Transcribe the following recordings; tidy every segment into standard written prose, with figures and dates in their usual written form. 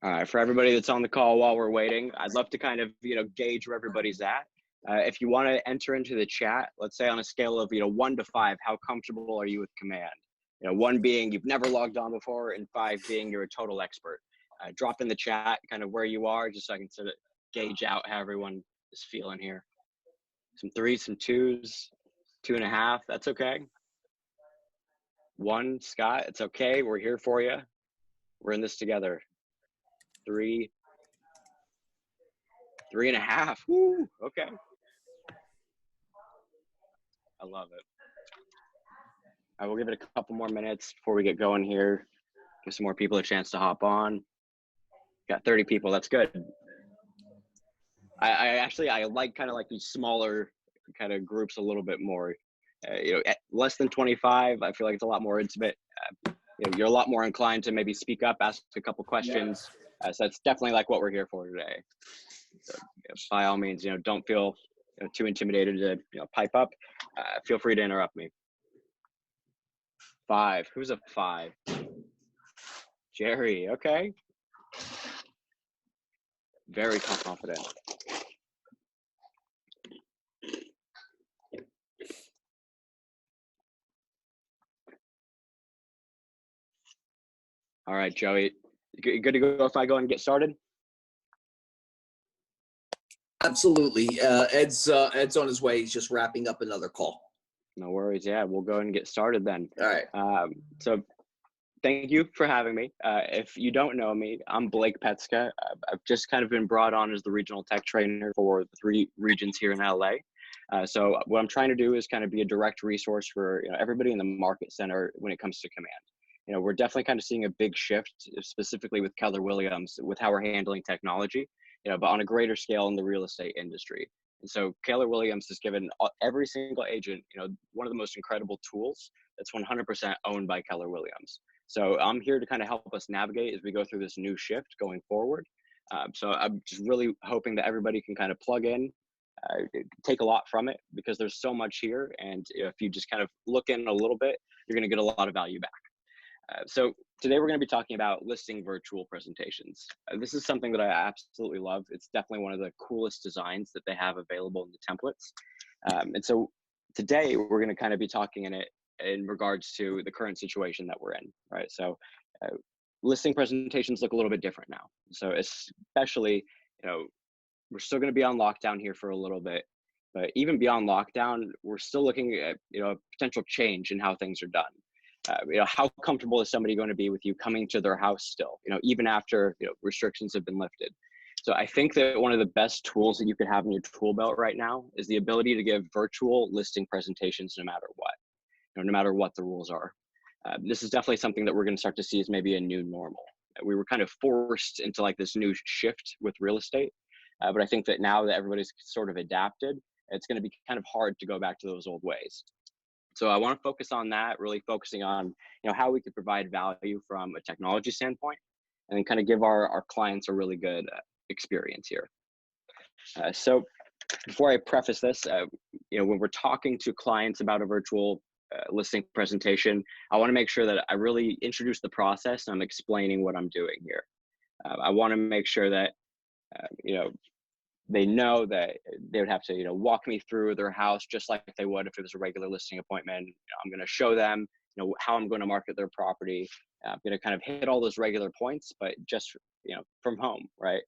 All right, for everybody that's on the call while we're waiting, I'd love to kind of, gauge where everybody's at. If you want to enter into the chat, let's say on a scale of, 1 to 5, how comfortable are you with command? 1 being you've never logged on before, and 5 being you're a total expert. Drop in the chat kind of where you are, just so I can sort of gauge out how everyone is feeling here. Some 3s, some 2s, 2.5, that's okay. 1, Scott, it's okay. We're here for you. We're in this together. 3, 3.5. Woo, okay. I love it. I will give it a couple more minutes before we get going here. Give some more people a chance to hop on. Got 30 people. That's good. I like kind of like these smaller kind of groups a little bit more. At less than 25, I feel like it's a lot more intimate. You're a lot more inclined to maybe speak up, ask a couple questions. So that's definitely like what we're here for today. So, by all means, don't feel too intimidated to pipe up. Feel free to interrupt me. 5. Who's a 5? Jerry. Okay. Very confident. All right, Joey. Good to go if I go and get started? Absolutely. Ed's on his way. He's just wrapping up another call. No worries. Yeah, we'll go ahead and get started then. All right. So thank you for having me. If you don't know me, I'm Blake Petska. I've just kind of been brought on as the regional tech trainer for the 3 regions here in LA. So what I'm trying to do is kind of be a direct resource for everybody in the market center when it comes to command. We're definitely kind of seeing a big shift, specifically with Keller Williams, with how we're handling technology, but on a greater scale in the real estate industry. And so Keller Williams has given every single agent, one of the most incredible tools that's 100% owned by Keller Williams. So I'm here to kind of help us navigate as we go through this new shift going forward. So I'm just really hoping that everybody can kind of plug in, take a lot from it, because there's so much here. And if you just kind of look in a little bit, you're going to get a lot of value back. So today we're going to be talking about listing virtual presentations. This is something that I absolutely love. It's definitely one of the coolest designs that they have available in the templates. And so today we're going to kind of be talking in it in regards to the current situation that we're in, right? So listing presentations look a little bit different now. So especially, we're still going to be on lockdown here for a little bit, but even beyond lockdown, we're still looking at, a potential change in how things are done. How comfortable is somebody going to be with you coming to their house still, even after, restrictions have been lifted? So I think that one of the best tools that you could have in your tool belt right now is the ability to give virtual listing presentations no matter what, no matter what the rules are. This is definitely something that we're going to start to see as maybe a new normal. We were kind of forced into like this new shift with real estate. But I think that now that everybody's sort of adapted, it's going to be kind of hard to go back to those old ways. So I want to focus on that, really focusing on, how we could provide value from a technology standpoint, and then kind of give our clients a really good experience here. So before I preface this, when we're talking to clients about a virtual listing presentation, I want to make sure that I really introduce the process and I'm explaining what I'm doing here. I want to make sure that, they know that they would have to, walk me through their house just like they would if it was a regular listing appointment. I'm going to show them, how I'm going to market their property. I'm going to kind of hit all those regular points, but just, from home, right?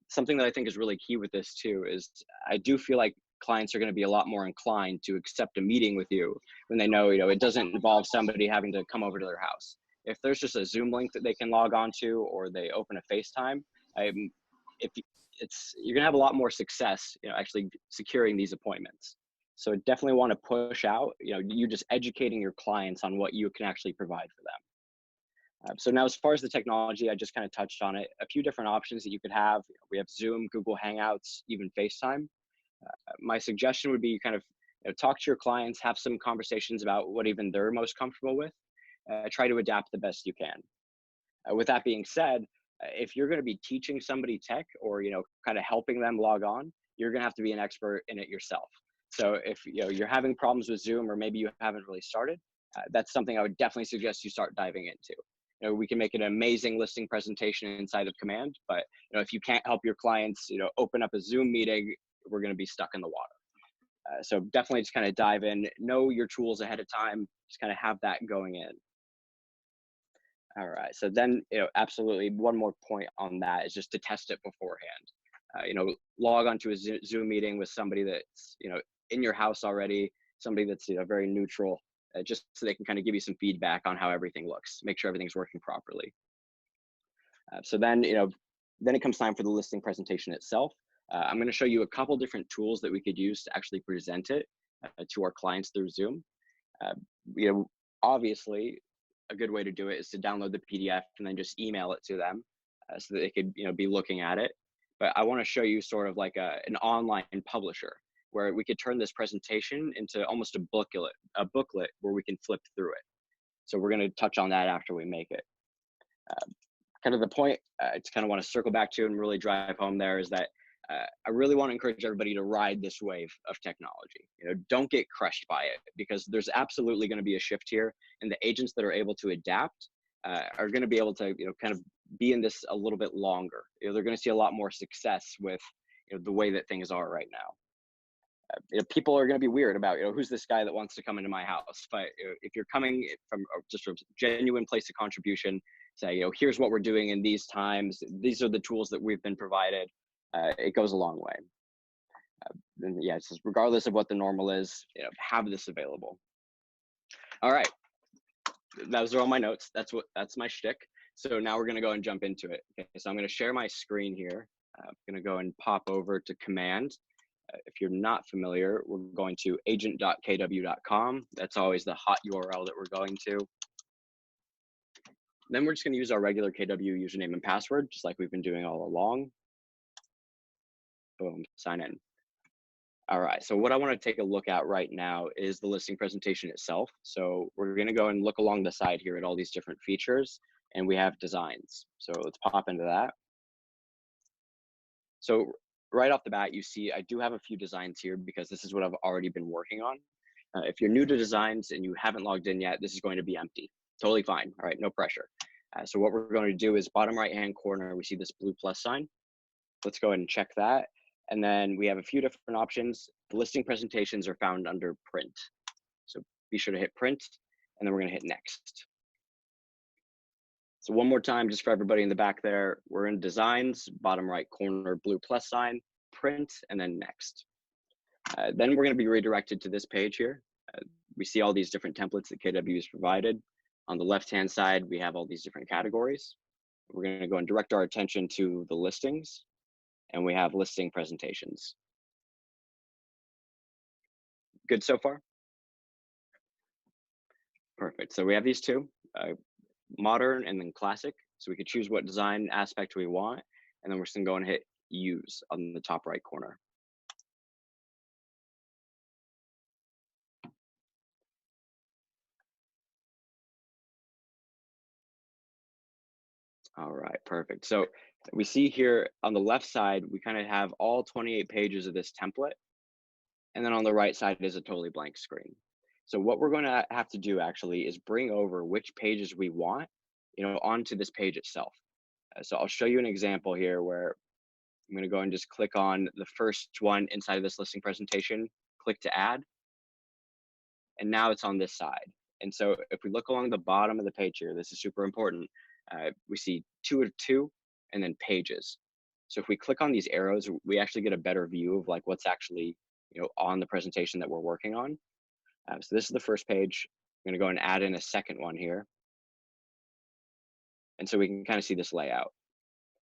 Something that I think is really key with this too is I do feel like clients are going to be a lot more inclined to accept a meeting with you when they know, it doesn't involve somebody having to come over to their house. If there's just a Zoom link that they can log on to, or they open a FaceTime, you're gonna have a lot more success, actually securing these appointments. So definitely want to push out, you just educating your clients on what you can actually provide for them. So now, as far as the technology, I just kind of touched on it. A few different options that you could have. We have Zoom, Google Hangouts, even FaceTime. My suggestion would be kind of talk to your clients, have some conversations about what even they're most comfortable with. Try to adapt the best you can. With that being said, if you're going to be teaching somebody tech or, kind of helping them log on, you're going to have to be an expert in it yourself. So if, you're having problems with Zoom, or maybe you haven't really started, that's something I would definitely suggest you start diving into. we can make an amazing listing presentation inside of Command, but if you can't help your clients, open up a Zoom meeting, we're going to be stuck in the water. So definitely just kind of dive in, know your tools ahead of time, just kind of have that going in. All right. So then, absolutely one more point on that is just to test it beforehand. Log onto a Zoom meeting with somebody that's, in your house already, somebody that's, very neutral, just so they can kind of give you some feedback on how everything looks, make sure everything's working properly. So then, then it comes time for the listing presentation itself. I'm going to show you a couple different tools that we could use to actually present it to our clients through Zoom. Obviously, a good way to do it is to download the PDF and then just email it to them so that they could, be looking at it. But I want to show you sort of like an online publisher where we could turn this presentation into almost a booklet where we can flip through it. So we're going to touch on that after we make it. Kind of the point I kind of want to circle back to and really drive home there is that I really want to encourage everybody to ride this wave of technology. Don't get crushed by it, because there's absolutely going to be a shift here, and the agents that are able to adapt are going to be able to, kind of be in this a little bit longer. They're going to see a lot more success with, the way that things are right now. People are going to be weird about, who's this guy that wants to come into my house? But if you're coming from just a genuine place of contribution, say, here's what we're doing in these times. These are the tools that we've been provided. It goes a long way. And yeah, it's just regardless of what the normal is, have this available. All right, those are all my notes. That's my shtick. So now we're gonna go and jump into it. Okay, so I'm gonna share my screen here. I'm gonna go and pop over to Command. If you're not familiar, we're going to agent.kw.com. That's always the hot URL that we're going to. Then we're just gonna use our regular KW username and password, just like we've been doing all along. Boom, sign in. All right, so what I want to take a look at right now is the listing presentation itself. So we're going to go and look along the side here at all these different features, and we have designs. So let's pop into that. So right off the bat, you see I do have a few designs here because this is what I've already been working on. If you're new to designs and you haven't logged in yet, this is going to be empty. Totally fine. All right, no pressure. So what we're going to do is bottom right-hand corner, we see this blue plus sign. Let's go ahead and check that. And then we have a few different options. The listing presentations are found under print. So be sure to hit print, and then we're gonna hit next. So one more time, just for everybody in the back there, we're in designs, bottom right corner, blue plus sign, print, and then next. Then we're gonna be redirected to this page here. We see all these different templates that KW has provided. On the left-hand side, we have all these different categories. We're gonna go and direct our attention to the listings, and we have listing presentations. Good so far? Perfect. So we have these two, modern and then classic. So we could choose what design aspect we want, and then we're just gonna go and hit use on the top right corner. All right, perfect. So we see here on the left side, we kind of have all 28 pages of this template. And then on the right side is a totally blank screen. So what we're going to have to do actually is bring over which pages we want, onto this page itself. So I'll show you an example here where I'm going to go and just click on the first one inside of this listing presentation, click to add, and now it's on this side. And so if we look along the bottom of the page here, this is super important. We see 2 of 2 and then pages. So if we click on these arrows, we actually get a better view of like what's actually, on the presentation that we're working on. So this is the first page. I'm going to go and add in a second one here. And so we can kind of see this layout.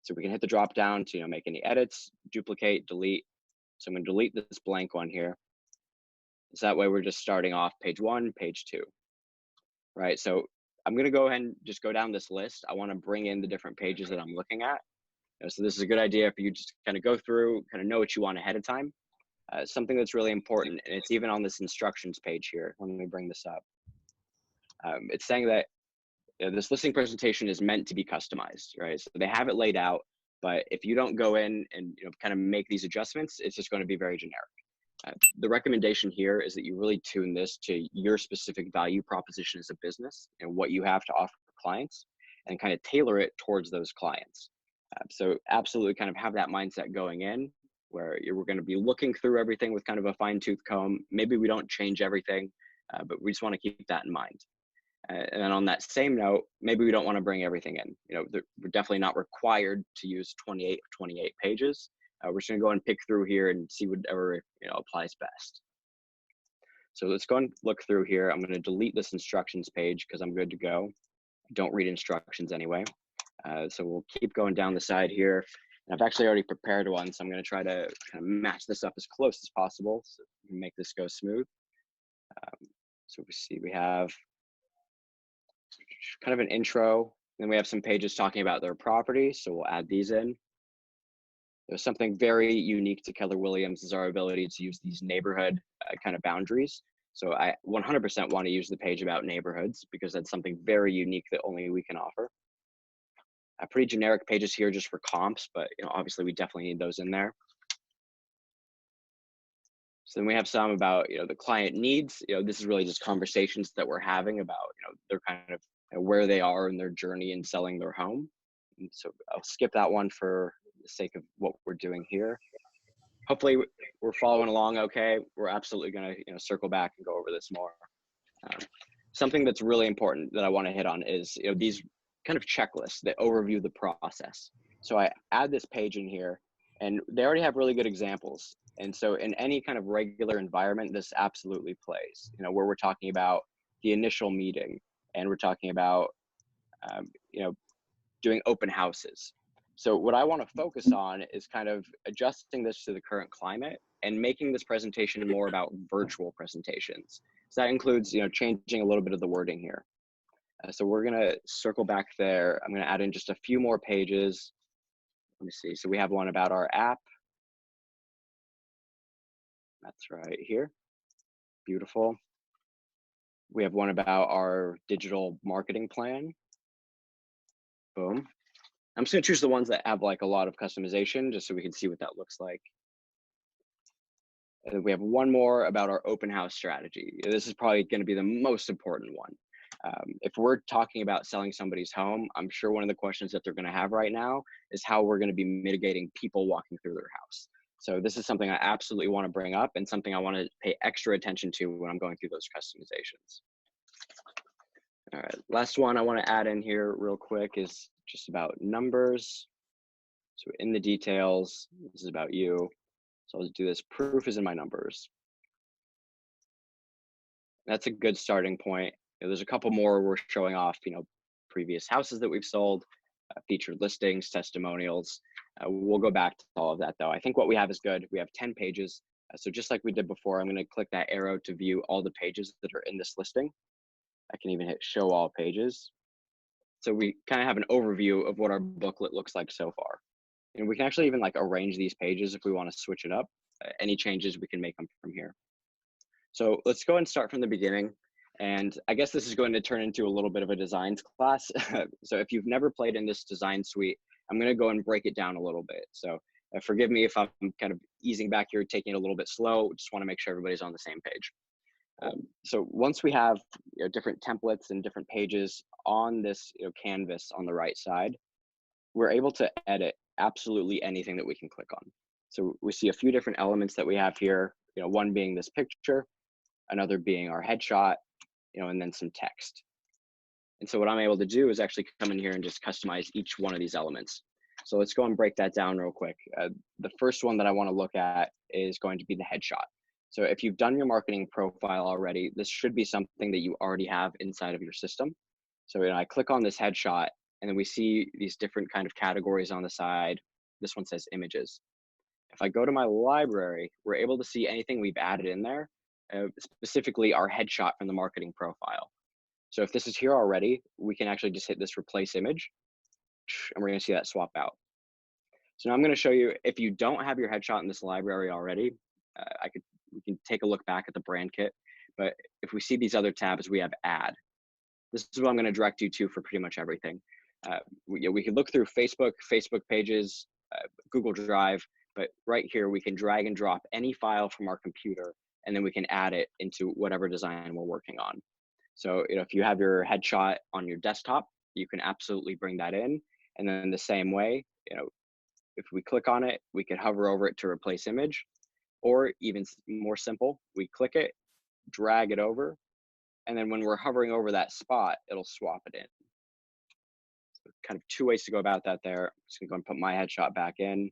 So we can hit the drop down to make any edits, duplicate, delete. So I'm going to delete this blank one here. So that way we're just starting off page 1, page 2. Right. So I'm going to go ahead and just go down this list. I want to bring in the different pages that I'm looking at. So this is a good idea for you just kind of go through, kind of know what you want ahead of time. Something that's really important, and it's even on this instructions page here. Let me bring this up. It's saying that this listing presentation is meant to be customized, right? So they have it laid out, but if you don't go in and kind of make these adjustments, it's just going to be very generic. The recommendation here is that you really tune this to your specific value proposition as a business and what you have to offer clients. and kind of tailor it towards those clients. So absolutely kind of have that mindset going in where we're going to be looking through everything with kind of a fine tooth comb. Maybe we don't change everything, but we just want to keep that in mind. And then on that same note, maybe we don't want to bring everything in. We're definitely not required to use 28 pages. We're just going to go and pick through here and see whatever applies best. So let's go and look through here. I'm going to delete this instructions page because I'm good to go. Don't read instructions anyway. So we'll keep going down the side here. And I've actually already prepared one, so I'm going to try to kind of match this up as close as possible so we can make this go smooth. So we see we have kind of an intro, then we have some pages talking about their property, so we'll add these in. There's something very unique to Keller Williams is our ability to use these neighborhood kind of boundaries. So I 100% want to use the page about neighborhoods because that's something very unique that only we can offer. Pretty generic pages here just for comps, but obviously we definitely need those in there. So then we have some about the client needs. This is really just conversations that we're having about their kind of where they are in their journey in selling their home. And so I'll skip that one for the sake of what we're doing here. Hopefully we're following along okay. We're absolutely going to circle back and go over this more. Something that's really important that I want to hit on is these kind of checklists that overview the process. So I add this page in here and they already have really good examples. And so in any kind of regular environment, this absolutely plays, where we're talking about the initial meeting and we're talking about, doing open houses. So what I want to focus on is kind of adjusting this to the current climate and making this presentation more about virtual presentations. So that includes, changing a little bit of the wording here. So we're going to circle back there. I'm going to add in just a few more pages. Let me see. So we have one about our app. That's right here. Beautiful. We have one about our digital marketing plan. Boom. I'm just going to choose the ones that have like a lot of customization just so we can see what that looks like. And then we have one more about our open house strategy. This is probably going to be the most important one. If we're talking about selling somebody's home, I'm sure one of the questions that they're going to have right now is how we're going to be mitigating people walking through their house. So this is something I absolutely want to bring up and something I want to pay extra attention to when I'm going through those customizations. All right, last one I want to add in here real quick is just about numbers. So in the details, this is about you. So I'll just do this. Proof is in my numbers. That's a good starting point. There's a couple more we're showing off, previous houses that we've sold, featured listings, testimonials. We'll go back to all of that though. I think what we have is good. We have 10 pages. So just like we did before, I'm going to click that arrow to view all the pages that are in this listing. I can even hit show all pages. So we kind of have an overview of what our booklet looks like so far. And we can actually even like arrange these pages if we want to switch it up. Any changes, we can make them from here. So let's go and start from the beginning. And I guess this is going to turn into a little bit of a designs class. So if you've never played in this design suite, I'm going to go and break it down a little bit. So forgive me if I'm kind of easing back here, taking it a little bit slow. Just want to make sure everybody's on the same page. So once we have different templates and different pages on this canvas on the right side, we're able to edit absolutely anything that we can click on. So we see a few different elements that we have here, one being this picture, another being our headshot, and then some text. And so what I'm able to do is actually come in here and just customize each one of these elements. So let's go and break that down real quick. The first one that I want to look at is going to be the headshot. So if you've done your marketing profile already, this should be something that you already have inside of your system. So I click on this headshot and then we see these different kind of categories on the side. This one says images. If I go to my library, we're able to see anything we've added in there, specifically our headshot from the marketing profile. So if this is here already, we can actually just hit this replace image and we're going to see that swap out. So now I'm going to show you, if you don't have your headshot in this library already, we can take a look back at the brand kit. But if we see these other tabs, we have add. This is what I'm going to direct you to for pretty much everything. We can look through Facebook pages, Google Drive, but right here we can drag and drop any file from our computer, and then we can add it into whatever design we're working on. So if you have your headshot on your desktop, you can absolutely bring that in. And then the same way, if we click on it, we could hover over it to replace image, or even more simple, we click it, drag it over, and then when we're hovering over that spot, it'll swap it in. So kind of two ways to go about that there. I'm just gonna go and put my headshot back in.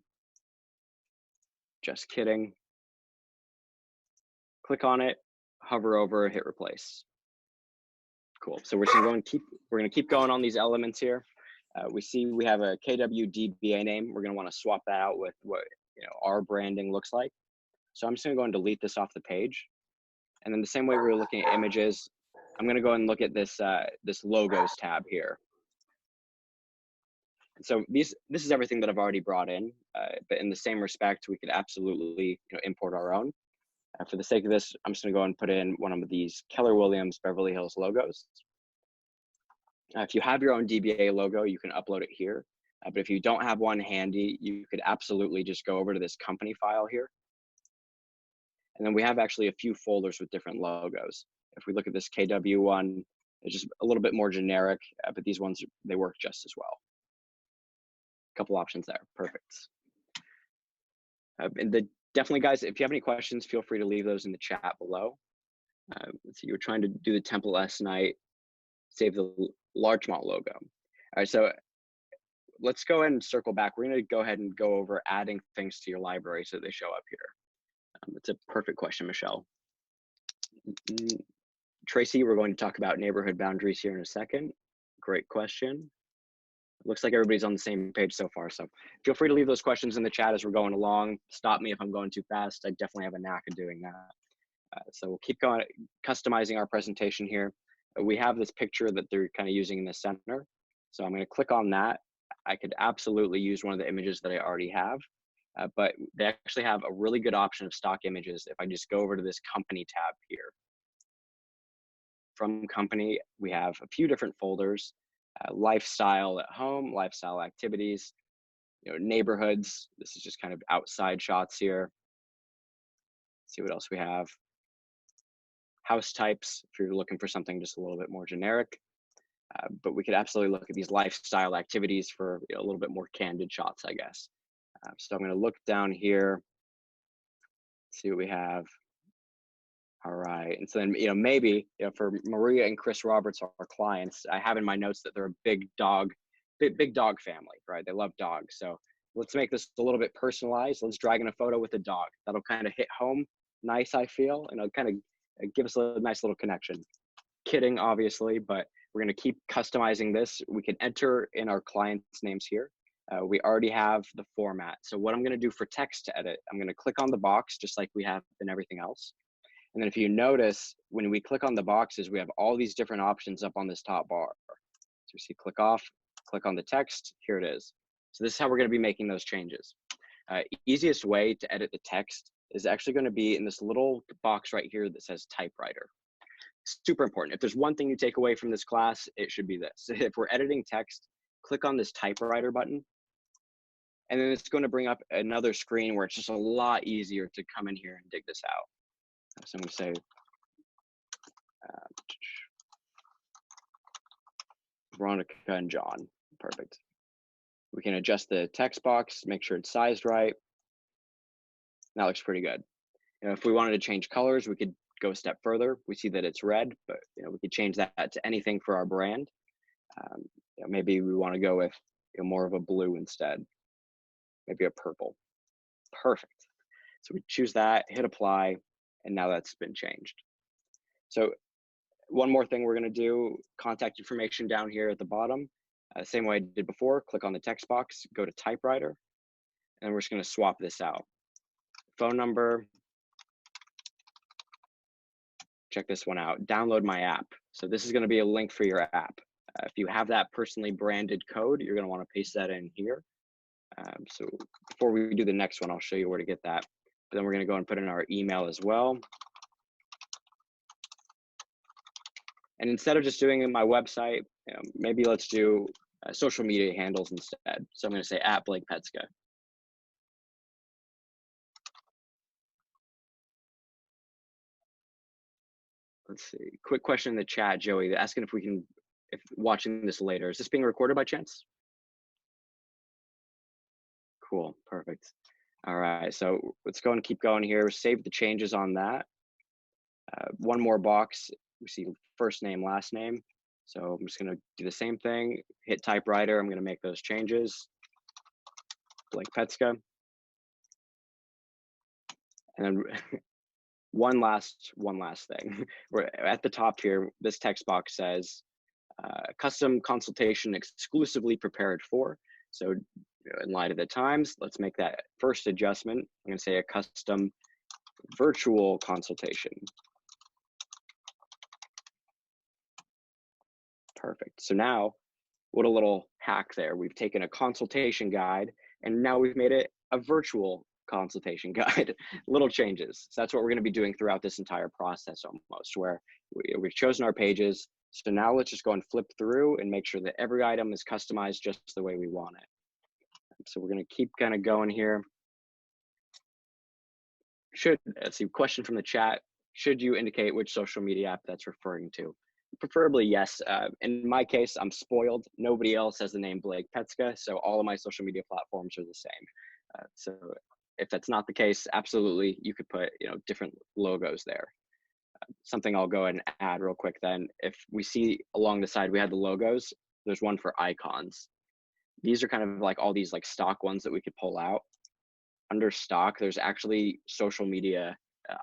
Just kidding. Click on it, hover over, hit replace. Cool. So we're going to keep going on these elements here. We see we have a KWDBA name. We're going to want to swap that out with what our branding looks like. So I'm just going to go and delete this off the page. And then the same way we were looking at images, I'm going to go and look at this this logos tab here. And so this is everything that I've already brought in, but in the same respect, we could absolutely import our own. For the sake of this, I'm just going to go and put in one of these Keller Williams Beverly Hills logos. If you have your own DBA logo, you can upload it here. But if you don't have one handy, you could absolutely just go over to this company file here. And then we have actually a few folders with different logos. If we look at this KW one, it's just a little bit more generic, but these ones, they work just as well. A couple options there, perfect. Definitely, guys, if you have any questions, feel free to leave those in the chat below. Let's see, you were trying to do the Temple S night, save the Larchmont logo. All right, so let's go ahead and circle back. We're going to go ahead and go over adding things to your library so they show up here. It's a perfect question, Michelle. Tracy, we're going to talk about neighborhood boundaries here in a second. Great question. Looks like everybody's on the same page so far. So feel free to leave those questions in the chat as we're going along. Stop me if I'm going too fast. I definitely have a knack of doing that. So we'll keep going, customizing our presentation here. We have this picture that they're kind of using in the center. So I'm going to click on that. I could absolutely use one of the images that I already have, but they actually have a really good option of stock images. If I just go over to this company tab here. From company, we have a few different folders. Lifestyle at home, lifestyle activities, neighborhoods. This is just kind of outside shots here. Let's see what else we have. House types, if you're looking for something just a little bit more generic. But we could absolutely look at these lifestyle activities for a little bit more candid shots, I guess. So I'm going to look down here, see what we have. All right, and so then maybe for Maria and Chris Roberts, our clients, I have in my notes that they're a big dog family, right? They love dogs. So let's make this a little bit personalized. Let's drag in a photo with a dog. That'll kind of hit home nice, I feel, and it'll kind of give us a nice little connection. Kidding, obviously, but we're going to keep customizing this. We can enter in our clients' names here. We already have the format. So what I'm going to do for text to edit, I'm going to click on the box just like we have in everything else. And then if you notice, when we click on the boxes, we have all these different options up on this top bar. So you see click off, click on the text, here it is. So this is how we're going to be making those changes. Easiest way to edit the text is actually going to be in this little box right here that says typewriter. Super important. If there's one thing you take away from this class, it should be this. If we're editing text, click on this typewriter button. And then it's going to bring up another screen where it's just a lot easier to come in here and dig this out. So I'm going to say, Veronica and John. Perfect. We can adjust the text box, make sure it's sized right. That looks pretty good. If we wanted to change colors, we could go a step further. We see that it's red, but we could change that to anything for our brand. Maybe we want to go with more of a blue instead. Maybe a purple. Perfect. So we choose that, hit apply, and now that's been changed. So one more thing we're going to do, contact information down here at the bottom. Same way I did before, click on the text box, go to typewriter, and we're just going to swap this out. Phone number. Check this one out. Download my app. So this is going to be a link for your app. If you have that personally branded code, you're going to want to paste that in here. So before we do the next one, I'll show you where to get that. But then we're going to go and put in our email as well. And instead of just doing it on my website, maybe let's do social media handles instead. So I'm going to say @BlakePetska. Let's see. Quick question in the chat, Joey, asking if we can if watching this later. Is this being recorded by chance? Cool, perfect. All right, so let's go and keep going here. Save the changes on that. One more box, we see first name, last name. So I'm just gonna do the same thing, hit typewriter, I'm gonna make those changes. Blake Petska. And then one last thing. We're at the top here, this text box says, custom consultation exclusively prepared for. So in light of the times, let's make that first adjustment. I'm gonna say a custom virtual consultation. Perfect. So now, what a little hack there. We've taken a consultation guide and now we've made it a virtual consultation guide. Little changes. So that's what we're going to be doing throughout this entire process almost, where we've chosen our pages. So now let's just go and flip through and make sure that every item is customized just the way we want it. So we're going to keep kind of going here. Let's see, question from the chat. Should you indicate which social media app that's referring to? Preferably yes. In my case, I'm spoiled. Nobody else has the name Blake Petska, so all of my social media platforms are the same. So if that's not the case, absolutely, you could put different logos there. Something I'll go ahead and add real quick then. If we see along the side, we have the logos. There's one for icons. These are kind of like all these like stock ones that we could pull out. Under stock, there's actually social media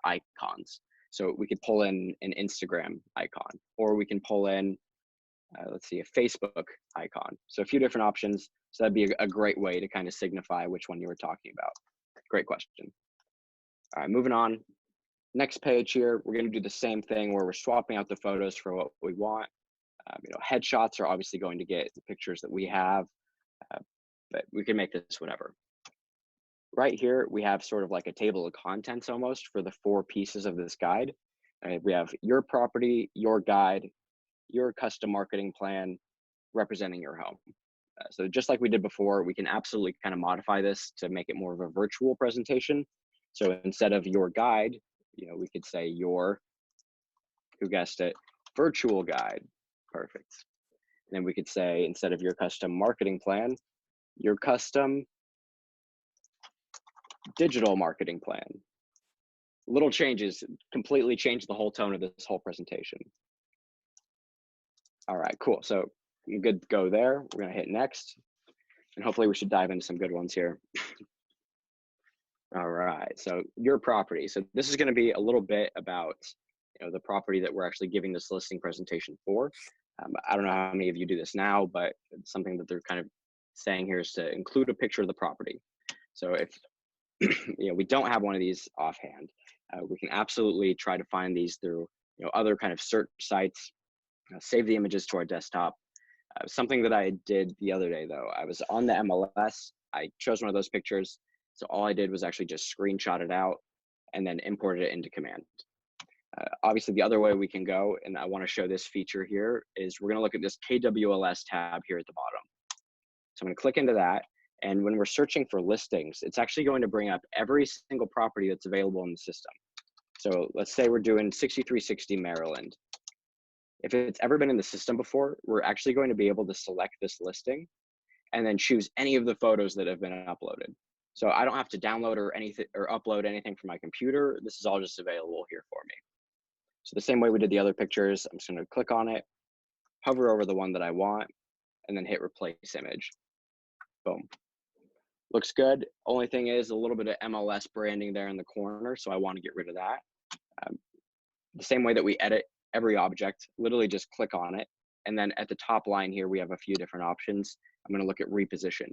icons. So we could pull in an Instagram icon, or we can pull in, let's see, a Facebook icon. So a few different options. So that'd be a great way to kind of signify which one you were talking about. Great question. All right, moving on. Next page here, we're going to do the same thing where we're swapping out the photos for what we want. Headshots are obviously going to get the pictures that we have, but we can make this whatever. Right here, we have sort of like a table of contents almost for the 4 pieces of this guide. We have your property, your guide, your custom marketing plan, representing your home. So just like we did before, we can absolutely kind of modify this to make it more of a virtual presentation. So instead of your guide, we could say your, who guessed it, virtual guide. Perfect. And then we could say, instead of your custom marketing plan, your custom digital marketing plan. Little changes completely change the whole tone of this whole presentation. All right, cool. So I'm good to go there. We're gonna hit next, and hopefully we should dive into some good ones here. All right, so your property. So this is gonna be a little bit about the property that we're actually giving this listing presentation for. I don't know how many of you do this now, but it's something that they're kind of saying here is to include a picture of the property. So if we don't have one of these offhand, we can absolutely try to find these through other kind of search sites, save the images to our desktop. Something that I did the other day though, I was on the MLS, I chose one of those pictures, so all I did was actually just screenshot it out and then imported it into Command. Obviously the other way we can go, and I want to show this feature here, is we're going to look at this KWLS tab here at the bottom. So I'm going to click into that. And when we're searching for listings, it's actually going to bring up every single property that's available in the system. So let's say we're doing 6360 Maryland. If it's ever been in the system before, we're actually going to be able to select this listing and then choose any of the photos that have been uploaded. So I don't have to download or anything or upload anything from my computer. This is all just available here for me. So the same way we did the other pictures, I'm just going to click on it, hover over the one that I want, and then hit replace image. Boom. Looks good. Only thing is a little bit of MLS branding there in the corner, so I want to get rid of that. The same way that we edit every object, literally just click on it. And then at the top line here, we have a few different options. I'm going to look at reposition.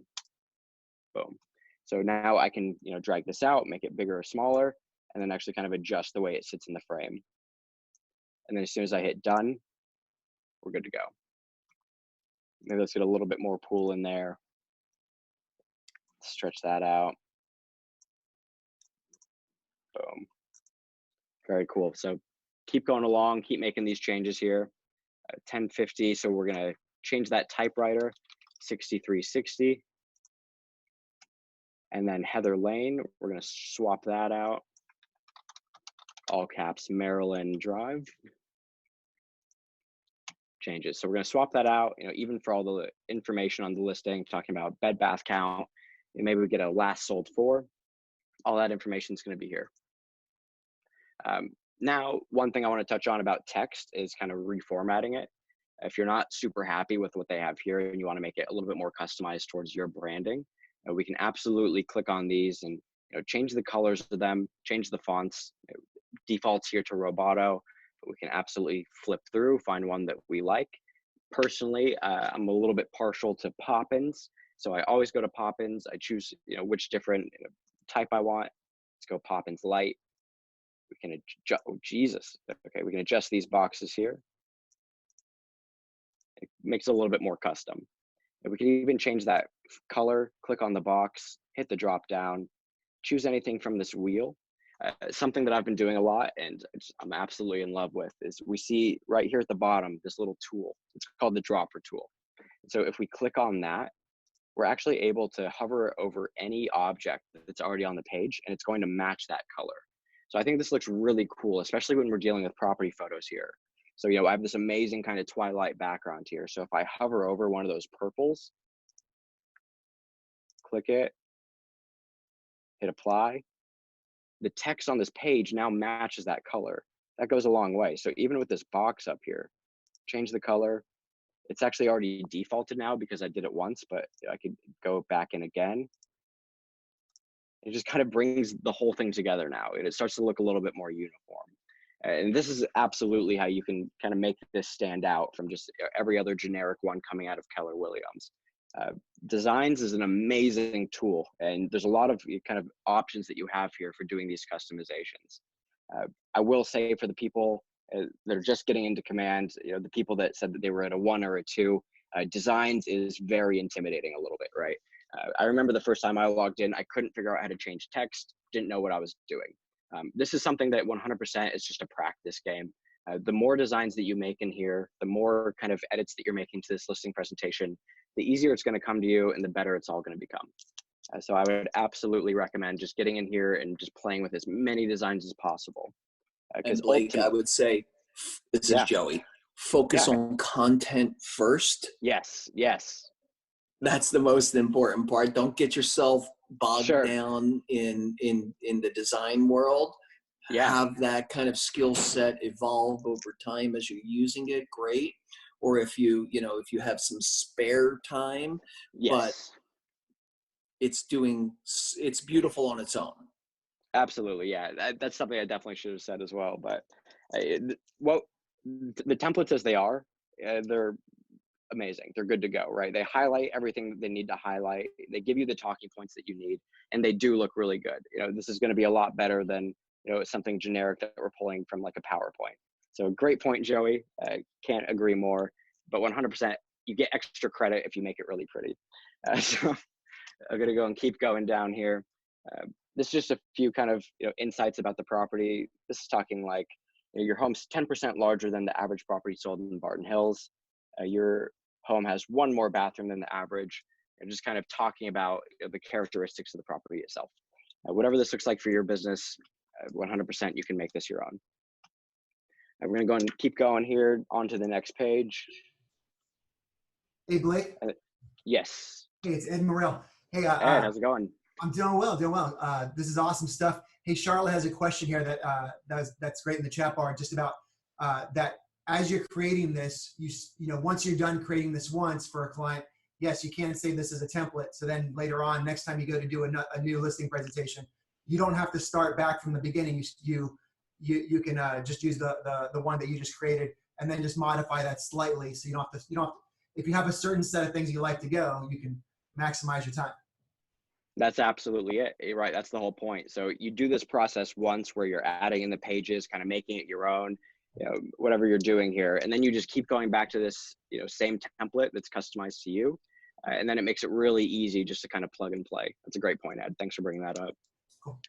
Boom. So now I can drag this out, make it bigger or smaller, and then actually kind of adjust the way it sits in the frame. And then as soon as I hit done, we're good to go. Maybe let's get a little bit more pool in there. Stretch that out. Boom. Very cool. So keep going along, keep making these changes here. 1050, so we're gonna change that typewriter, 6360. And then Heather Lane, we're gonna swap that out. All caps, Maryland Drive. changes. So we're going to swap that out, even for all the information on the listing, talking about bed bath count, and maybe we get a last sold for. All that information is going to be here. Now, one thing I want to touch on about text is kind of reformatting it. If you're not super happy with what they have here and you want to make it a little bit more customized towards your branding, we can absolutely click on these and change the colors of them, change the fonts. Defaults here to Roboto, but we can absolutely flip through, find one that we like. Personally, I'm a little bit partial to Poppins, so I always go to Poppins. I choose which different type I want. Let's go Poppins Light. We can adjust, oh Jesus, okay, we can adjust these boxes here. It makes it a little bit more custom. And we can even change that color, click on the box, hit the drop down, choose anything from this wheel. Something that I've been doing a lot and I'm absolutely in love with is we see right here at the bottom, this little tool. It's called the dropper tool. So if we click on that, we're actually able to hover over any object that's already on the page and it's going to match that color. So I think this looks really cool, especially when we're dealing with property photos here. So, I have this amazing kind of twilight background here. So if I hover over one of those purples, click it, hit apply, the text on this page now matches that color. That goes a long way. So even with this box up here, change the color. It's actually already defaulted now because I did it once, but I could go back in again. It just kind of brings the whole thing together now, and it starts to look a little bit more uniform. And this is absolutely how you can kind of make this stand out from just every other generic one coming out of Keller Williams. Designs is an amazing tool, and there's a lot of kind of options that you have here for doing these customizations. I will say for the people that are just getting into Command, the people that said that they were at a 1 or a 2, Designs is very intimidating a little bit, right? I remember the first time I logged in, I couldn't figure out how to change text, didn't know what I was doing. This is something that 100% is just a practice game. The more designs that you make in here, the more kind of edits that you're making to this listing presentation, the easier it's going to come to you and the better it's all going to become. So I would absolutely recommend just getting in here and just playing with as many designs as possible. And Blake, I would say, this is Joey, focus on content first. Yes. That's the most important part. Don't get yourself bogged down in the design world. Have that kind of skill set evolve over time as you're using it. Great. Or if you have some spare time, but it's beautiful on its own. Absolutely. Yeah. That's something I definitely should have said as well. But the templates as they are, they're amazing. They're good to go, right? They highlight everything that they need to highlight. They give you the talking points that you need, and they do look really good. This is going to be a lot better than, something generic that we're pulling from like a PowerPoint. So great point, Joey. Can't agree more, but 100%, you get extra credit if you make it really pretty. So I'm going to go and keep going down here. This is just a few kind of insights about the property. This is talking like your home's 10% larger than the average property sold in Barton Hills. Your home has 1 more bathroom than the average, and just kind of talking about the characteristics of the property itself. Whatever this looks like for your business, 100% you can make this your own. We're going to go and keep going here onto the next page. Hey, Blake. Yes. Hey, it's Ed Morrell. Hey, Ed, how's it going? I'm doing well, this is awesome stuff. Hey, Charlotte has a question here that's great in the chat bar, just about that as you're creating this, once you're done creating this once for a client, yes, you can save this as a template. So then later on, next time you go to do a new listing presentation, you don't have to start back from the beginning. You can just use the one that you just created and then just modify that slightly. So you don't have to, if you have a certain set of things you like to go, you can maximize your time. That's absolutely it, right? That's the whole point. So you do this process once where you're adding in the pages, kind of making it your own, whatever you're doing here. And then you just keep going back to this, same template that's customized to you. And then it makes it really easy just to kind of plug and play. That's a great point, Ed. Thanks for bringing that up. Cool.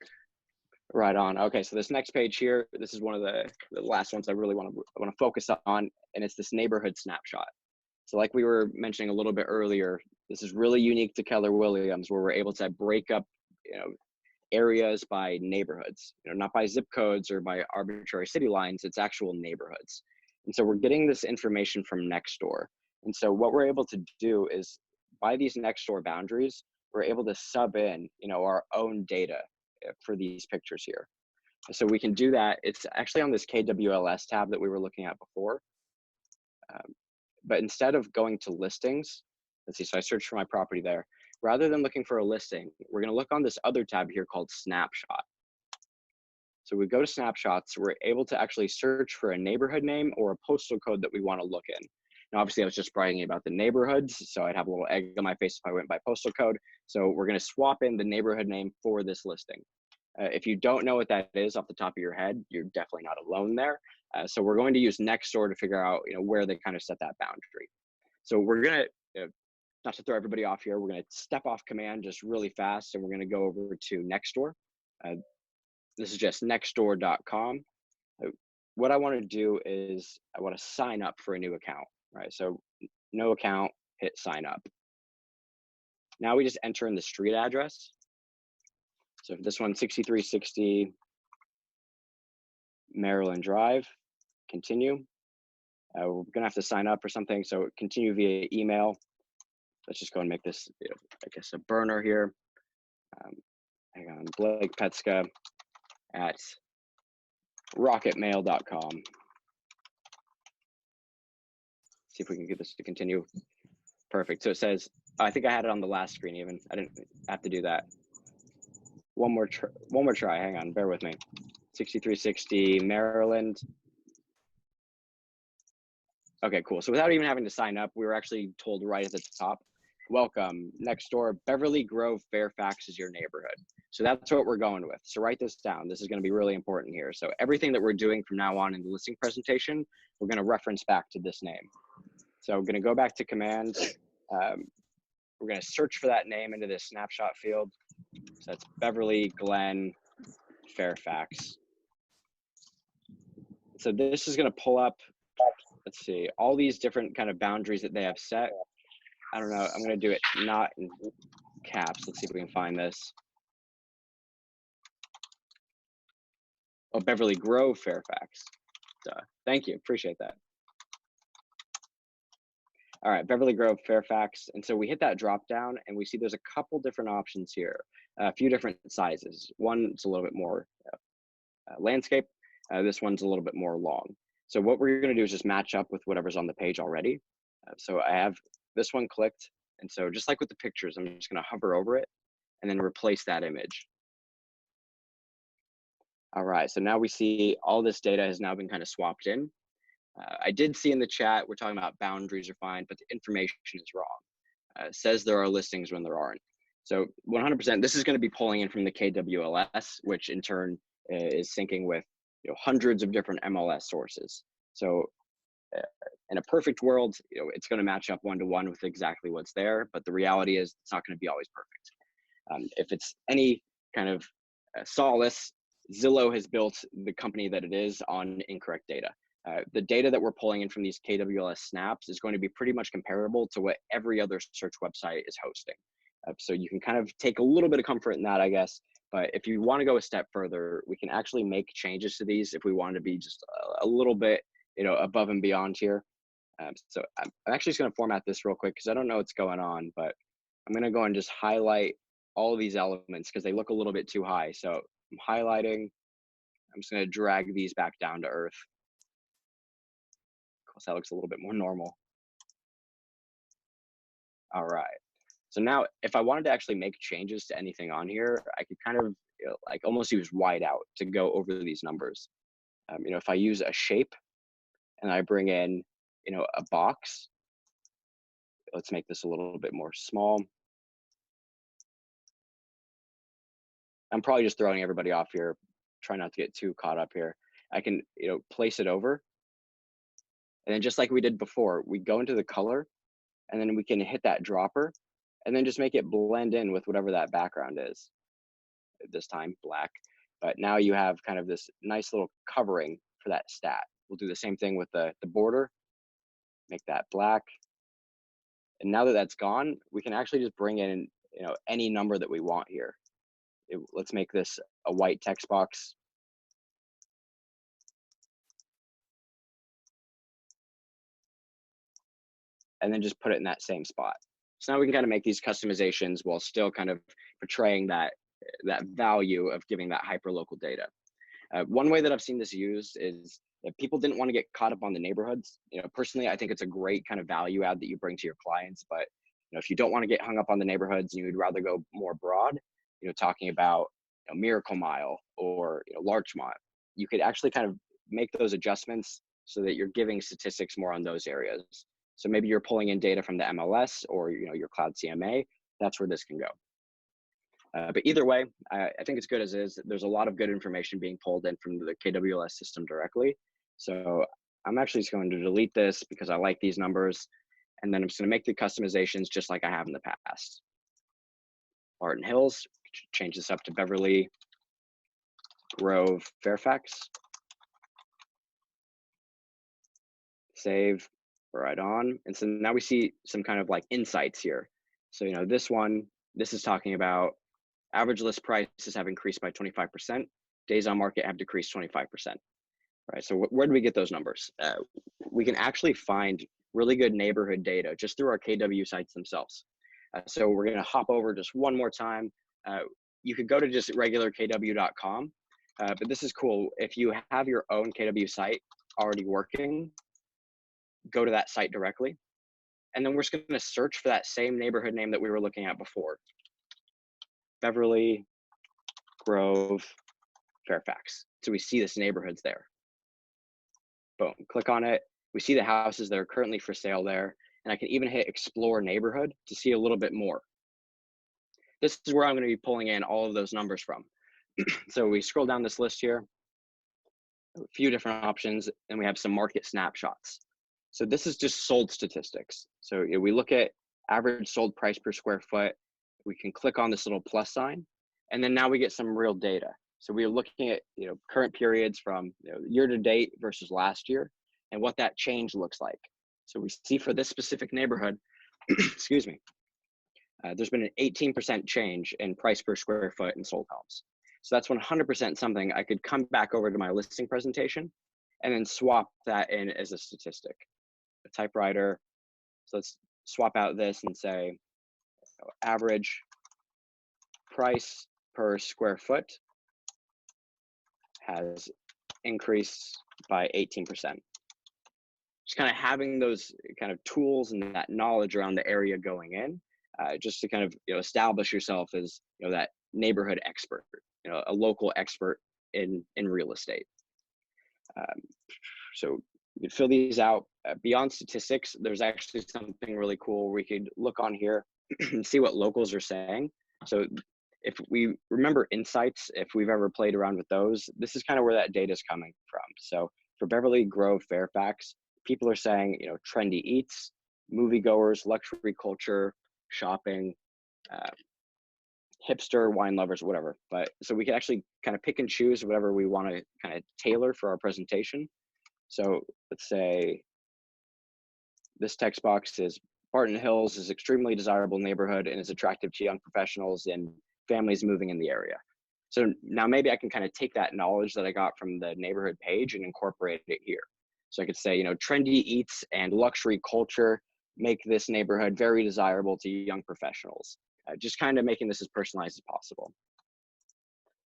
Right on. Okay, so this next page here, this is one of the last ones I really want to focus on, and it's this neighborhood snapshot. So like we were mentioning a little bit earlier, this is really unique to Keller Williams, where we're able to break up, areas by neighborhoods, not by zip codes or by arbitrary city lines. It's actual neighborhoods. And so we're getting this information from Nextdoor. And so what we're able to do is by these Nextdoor boundaries, we're able to sub in, our own data for these pictures here. So we can do that. It's actually on this KWLS tab that we were looking at before. But instead of going to listings, let's see, so I searched for my property there. Rather than looking for a listing, we're going to look on this other tab here called Snapshot. So we go to Snapshots, we're able to actually search for a neighborhood name or a postal code that we want to look in. Now, obviously, I was just bragging about the neighborhoods, so I'd have a little egg on my face if I went by postal code. So we're going to swap in the neighborhood name for this listing. If you don't know what that is off the top of your head, you're definitely not alone there. So we're going to use Nextdoor to figure out, where they kind of set that boundary. So we're going to, not to throw everybody off here, we're going to step off command just really fast, and we're going to go over to Nextdoor. This is just nextdoor.com. What I want to do is I want to sign up for a new account, right? So no account, hit sign up. Now we just enter in the street address. So for this one, 6360 Maryland Drive, continue. We're gonna have to sign up or something, so continue via email. Let's just go and make this, I guess, a burner here. Hang on, Blake Petska at rocketmail.com. See if we can get this to continue. Perfect. So it says, I think I had it on the last screen even. I didn't have to do that. One more try. Hang on, bear with me. 6360 Maryland. Okay, cool. So without even having to sign up, we were actually told right at the top, welcome, Nextdoor, Beverly Grove, Fairfax is your neighborhood. So that's what we're going with. So write this down. This is going to be really important here. So everything that we're doing from now on in the listing presentation, we're going to reference back to this name. So I'm going to go back to command. We're going to search for that name into this snapshot field. So that's Beverly Glen Fairfax. So this is going to pull up, let's see, all these different kind of boundaries that they have set. I don't know. I'm going to do it not in caps. Let's see if we can find this. Oh, Beverly Grove, Fairfax. Thank you. Appreciate that. All right, Beverly Grove, Fairfax. And so we hit that drop down and we see there's a couple different options here, a few different sizes. One's a little bit more landscape. This one's a little bit more long. So what we're going to do is just match up with whatever's on the page already. So I have this one clicked. And so just like with the pictures, I'm just going to hover over it and then replace that image. All right, so now we see all this data has now been kind of swapped in. I did see in the chat, we're talking about boundaries are fine, but the information is wrong. It says there are listings when there aren't. So 100%, this is going to be pulling in from the KWLS, which in turn is syncing with hundreds of different MLS sources. So in a perfect world, it's going to match up one-to-one with exactly what's there, but the reality is it's not going to be always perfect. If it's any kind of solace, Zillow has built the company that it is on incorrect data. The data that we're pulling in from these KWLS snaps is going to be pretty much comparable to what every other search website is hosting. So you can kind of take a little bit of comfort in that, I guess. But if you want to go a step further, we can actually make changes to these if we want to be just a little bit, above and beyond here. So I'm actually just going to format this real quick because I don't know what's going on, but I'm going to go and just highlight all of these elements because they look a little bit too high. So I'm highlighting. I'm just going to drag these back down to earth. Of course, that looks a little bit more normal. All right. So now if I wanted to actually make changes to anything on here, I could kind of like almost use whiteout to go over these numbers. If I use a shape and I bring in, a box, let's make this a little bit more small. I'm probably just throwing everybody off here. Try not to get too caught up here. I can, place it over. And then just like we did before, we go into the color and then we can hit that dropper and then just make it blend in with whatever that background is. This time black, but now you have kind of this nice little covering for that stat. We'll do the same thing with the border, make that black. And now that that's gone, we can actually just bring in, any number that we want here. Let's make this a white text box. and then just put it in that same spot. So now we can kind of make these customizations while still kind of portraying that value of giving that hyperlocal data. One way that I've seen this used is if people didn't want to get caught up on the neighborhoods. Personally, I think it's a great kind of value add that you bring to your clients. But if you don't want to get hung up on the neighborhoods and you'd rather go more broad, talking about Miracle Mile or Larchmont, you could actually kind of make those adjustments so that you're giving statistics more on those areas. So maybe you're pulling in data from the MLS or your cloud CMA. That's where this can go. But either way, I think it's good as is. There's a lot of good information being pulled in from the KWS system directly. So I'm actually just going to delete this because I like these numbers. And then I'm just going to make the customizations just like I have in the past. Barton Hills, change this up to Beverly, Grove, Fairfax. Save, right on. And so now we see some kind of like insights here. So, this is talking about average list prices have increased by 25%. Days on market have decreased 25%. Right. So where do we get those numbers? We can actually find really good neighborhood data just through our KW sites themselves. So we're going to hop over just one more time. You could go to just regular kw.com, but this is cool. If you have your own KW site already working, go to that site directly. And then we're just going to search for that same neighborhood name that we were looking at before. Beverly, Grove, Fairfax. So we see this neighborhood's there. Boom, click on it. We see the houses that are currently for sale there. And I can even hit explore neighborhood to see a little bit more. This is where I'm going to be pulling in all of those numbers from. So we scroll down this list here, a few different options, and we have some market snapshots. So this is just sold statistics. So we look at average sold price per square foot. We can click on this little plus sign, and then now we get some real data. So we're looking at current periods from year to date versus last year, and what that change looks like. So we see for this specific neighborhood, excuse me, there's been an 18% change in price per square foot in sold homes. So that's 100% something I could come back over to my listing presentation and then swap that in as a statistic. A typewriter. So let's swap out this and say average price per square foot has increased by 18%. Just kind of having those kind of tools and that knowledge around the area going in, just to kind of establish yourself as that neighborhood expert, a local expert in real estate. So you can fill these out. Beyond statistics, there's actually something really cool we could look on here and see what locals are saying. So if we remember insights, if we've ever played around with those, this is kind of where that data is coming from. So for Beverly, Grove, Fairfax, people are saying, trendy eats, moviegoers, luxury culture, shopping, hipster, wine lovers, whatever. But so we can actually kind of pick and choose whatever we want to kind of tailor for our presentation. So let's say this text box is Barton Hills is extremely desirable neighborhood and is attractive to young professionals and families moving in the area. So now maybe I can kind of take that knowledge that I got from the neighborhood page and incorporate it here. So I could say, trendy eats and luxury culture make this neighborhood very desirable to young professionals. Just kind of making this as personalized as possible.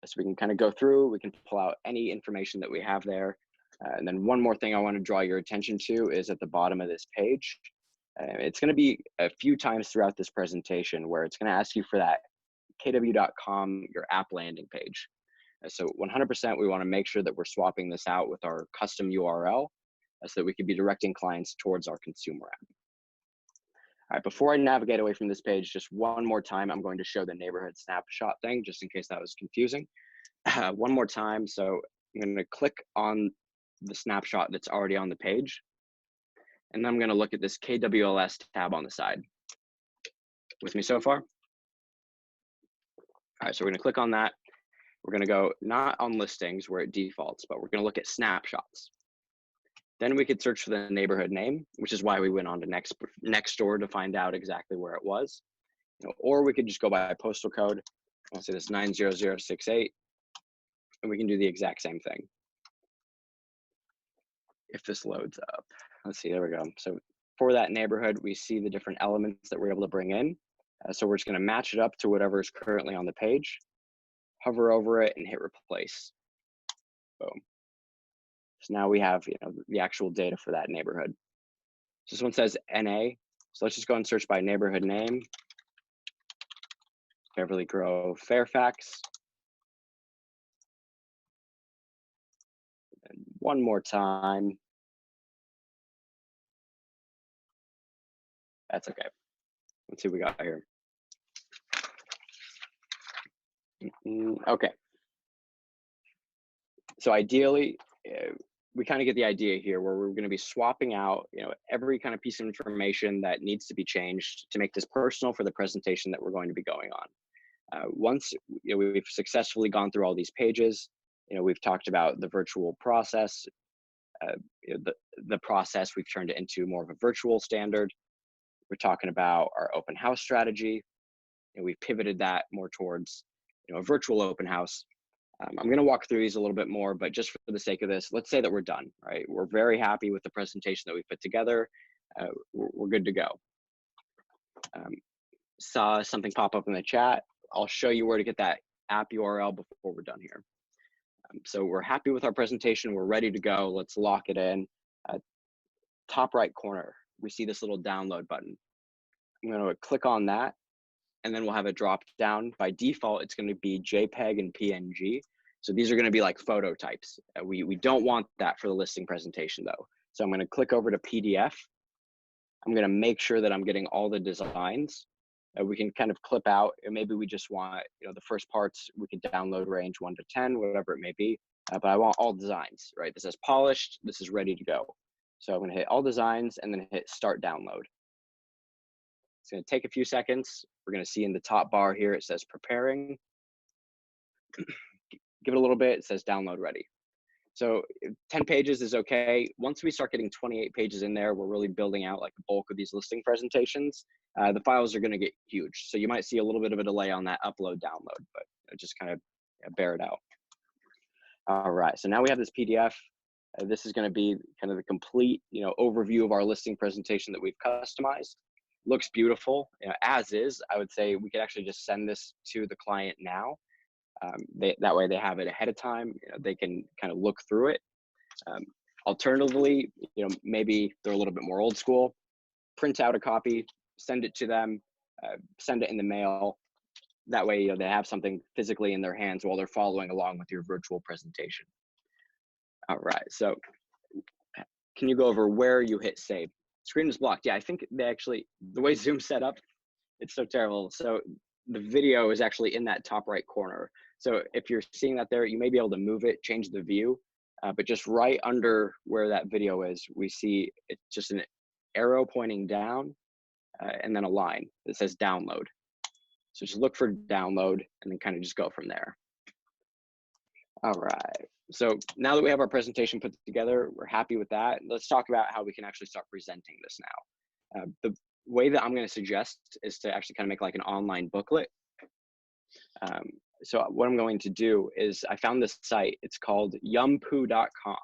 So we can kind of go through, we can pull out any information that we have there. And then one more thing I want to draw your attention to is at the bottom of this page. It's going to be a few times throughout this presentation where it's going to ask you for that kw.com, your app landing page. So 100% we want to make sure that we're swapping this out with our custom URL so that we could be directing clients towards our consumer app. All right, before I navigate away from this page, just one more time, I'm going to show the neighborhood snapshot thing, just in case that was confusing. One more time. So I'm going to click on the snapshot that's already on the page. And then I'm going to look at this KWLS tab on the side. With me so far? All right, so we're going to click on that. We're going to go not on listings where it defaults, but we're going to look at snapshots. Then we could search for the neighborhood name, which is why we went on to Nextdoor to find out exactly where it was. Or we could just go by postal code. I'll say this 90068, and we can do the exact same thing. If this loads up, let's see, there we go. So for that neighborhood, we see the different elements that we're able to bring in. So we're just going to match it up to whatever is currently on the page, hover over it, and hit replace. Boom. So now we have, the actual data for that neighborhood. So this one says NA. So let's just go and search by neighborhood name. Beverly Grove, Fairfax. And one more time. That's okay. Let's see what we got here. Okay. So ideally, we kind of get the idea here where we're going to be swapping out, every kind of piece of information that needs to be changed to make this personal for the presentation that we're going to be going on. Once we've successfully gone through all these pages, we've talked about the virtual process. The process, we've turned it into more of a virtual standard. We're talking about our open house strategy. We've pivoted that more towards a virtual open house. I'm going to walk through these a little bit more, but just for the sake of this, let's say that we're done, right? We're very happy with the presentation that we put together. We're good to go. Saw something pop up in the chat. I'll show you where to get that app URL before we're done here. So we're happy with our presentation. We're ready to go. Let's lock it in. Top right corner, we see this little download button. I'm going to click on that, and then we'll have it drop down. By default, it's going to be JPEG and PNG. So these are going to be like photo types. We don't want that for the listing presentation though. So I'm going to click over to PDF. I'm going to make sure that I'm getting all the designs. We can kind of clip out, and maybe we just want, the first parts, we could download range 1 to 10, whatever it may be. But I want all designs, right? This is polished, this is ready to go. So I'm going to hit all designs and then hit start download. It's going to take a few seconds. We're going to see in the top bar here, it says preparing. Give it a little bit, it says download ready. So 10 pages is okay. Once we start getting 28 pages in there, we're really building out like the bulk of these listing presentations. The files are going to get huge. So you might see a little bit of a delay on that upload download, but just kind of bear it out. All right, so now we have this PDF. This is going to be kind of the complete, overview of our listing presentation that we've customized. Looks beautiful, as is. I would say we could actually just send this to the client now. That way they have it ahead of time. They can kind of look through it. Alternatively, maybe they're a little bit more old school. Print out a copy, send it to them, send it in the mail. That way, they have something physically in their hands while they're following along with your virtual presentation. All right, so can you go over where you hit save? Screen is blocked. Yeah, I think the way Zoom's set up, it's so terrible. So the video is actually in that top right corner. So if you're seeing that there, you may be able to move it, change the view, but just right under where that video is, we see it's just an arrow pointing down and then a line that says download. So just look for download and then kind of just go from there. All right, so now that we have our presentation put together, we're happy with that. Let's talk about how we can actually start presenting this now. The way that I'm going to suggest is to actually kind of make like an online booklet. So what I'm going to do is I found this site. It's called yumpu.com.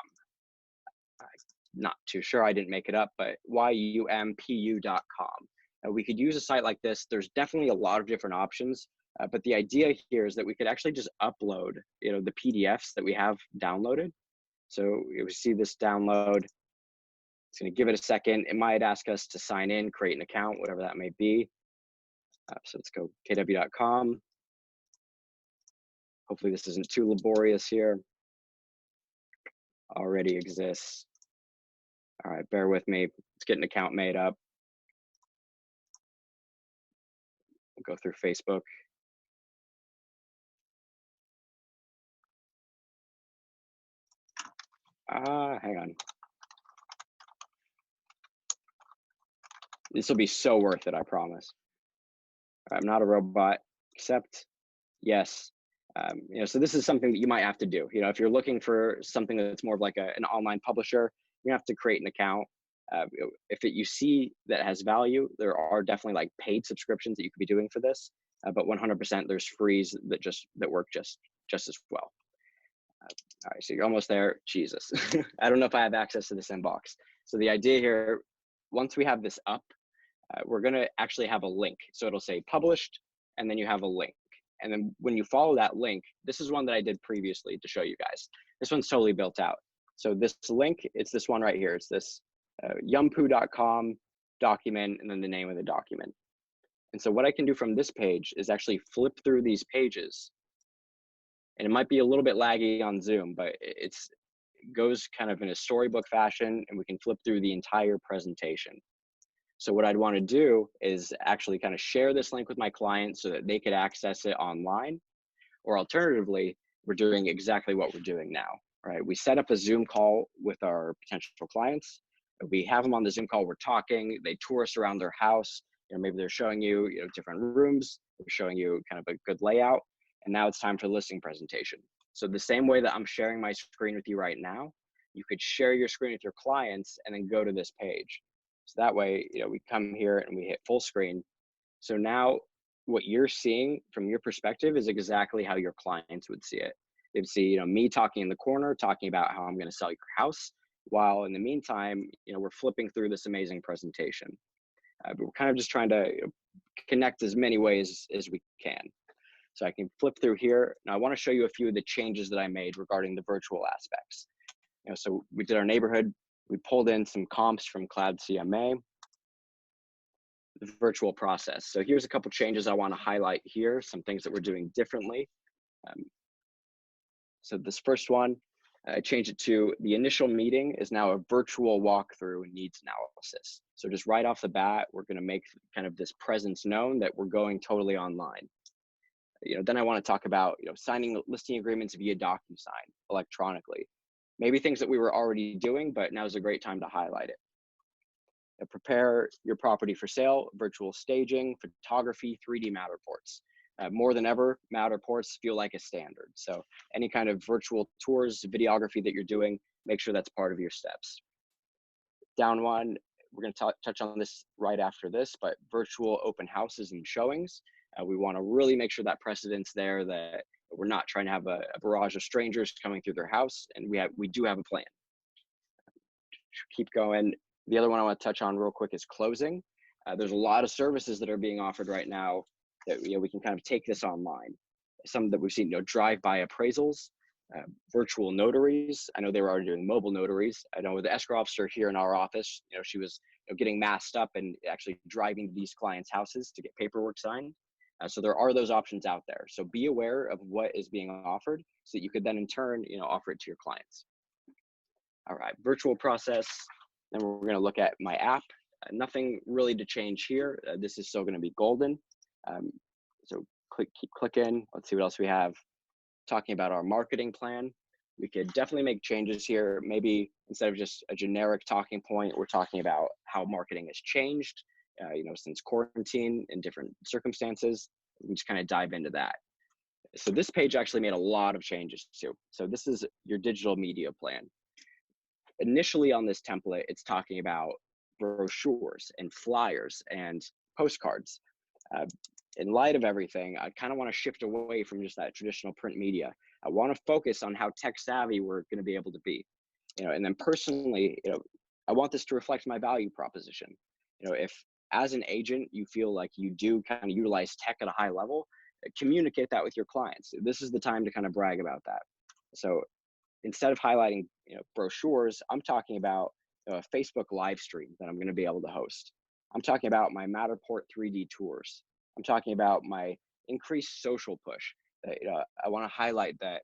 I'm not too sure, I didn't make it up, but yumpu.com. We could use a site like this. There's definitely a lot of different options, but the idea here is that we could actually just upload, the PDFs that we have downloaded. So we see this download. It's going to give it a second. It might ask us to sign in, create an account, whatever that may be. So let's go kw.com. Hopefully this isn't too laborious here. Already exists. All right, bear with me. Let's get an account made up. We'll go through Facebook. Hang on. This will be so worth it, I promise. I'm not a robot, except yes. So this is something that you might have to do. If you're looking for something that's more of like an online publisher, you have to create an account. If you see that it has value, there are definitely like paid subscriptions that you could be doing for this, but 100% there's frees that work just as well. All right, so you're almost there. Jesus, I don't know if I have access to this inbox. So the idea here, once we have this up, we're going to actually have a link. So it'll say published, and then you have a link. And then when you follow that link, this is one that I did previously to show you guys. This one's totally built out. So this link, it's this one right here. It's this yumpu.com document, and then the name of the document. And so what I can do from this page is actually flip through these pages. And it might be a little bit laggy on Zoom, but it goes kind of in a storybook fashion, and we can flip through the entire presentation. So what I'd want to do is actually kind of share this link with my client so that they could access it online. Or alternatively, we're doing exactly what we're doing now, right? We set up a Zoom call with our potential clients. We have them on the Zoom call, we're talking, they tour us around their house. Maybe they're showing you, different rooms, they're showing you kind of a good layout. And now it's time for the listing presentation. So the same way that I'm sharing my screen with you right now, you could share your screen with your clients and then go to this page. So that way, we come here and we hit full screen. So now what you're seeing from your perspective is exactly how your clients would see it. They'd see, me talking in the corner, talking about how I'm going to sell your house, while in the meantime, we're flipping through this amazing presentation. But we're kind of just trying to connect as many ways as we can. So I can flip through here. Now I want to show you a few of the changes that I made regarding the virtual aspects. So we did our neighborhood. We pulled in some comps from Cloud CMA, the virtual process. So here's a couple changes I want to highlight here, some things that we're doing differently. So this first one, I changed it to the initial meeting is now a virtual walkthrough and needs analysis. So just right off the bat, we're going to make kind of this presence known that we're going totally online. Then I want to talk about, signing listing agreements via DocuSign electronically. Maybe things that we were already doing, but now's a great time to highlight it. Prepare your property for sale, virtual staging, photography, 3D Matterports. More than ever, Matterports feel like a standard. So any kind of virtual tours, videography that you're doing, make sure that's part of your steps. Down one, we're going to touch on this right after this, but virtual open houses and showings. We want to really make sure that precedent's there, that we're not trying to have a barrage of strangers coming through their house, and we do have a plan. Keep going. The other one I want to touch on real quick is closing. There's a lot of services that are being offered right now that we can kind of take this online. Some that we've seen, drive-by appraisals, virtual notaries. I know they were already doing mobile notaries. I know the escrow officer here in our office, she was getting masked up and actually driving to these clients' houses to get paperwork signed. So there are those options out there. So be aware of what is being offered so that you could then in turn, offer it to your clients. All right, virtual process. Then we're going to look at my app. Nothing really to change here. This is still going to be golden. So keep clicking. Let's see what else we have. Talking about our marketing plan. We could definitely make changes here. Maybe instead of just a generic talking point, we're talking about how marketing has changed, since quarantine and different circumstances. We just kind of dive into that. So this page actually made a lot of changes too. So this is your digital media plan. Initially on this template, it's talking about brochures and flyers and postcards. In light of everything, I kind of want to shift away from just that traditional print media. I want to focus on how tech savvy we're going to be able to be. And then personally, I want this to reflect my value proposition. If as an agent, you feel like you do kind of utilize tech at a high level, communicate that with your clients. This is the time to kind of brag about that. So instead of highlighting brochures, I'm talking about a Facebook live stream that I'm going to be able to host. I'm talking about my Matterport 3D tours. I'm talking about my increased social push. I want to highlight that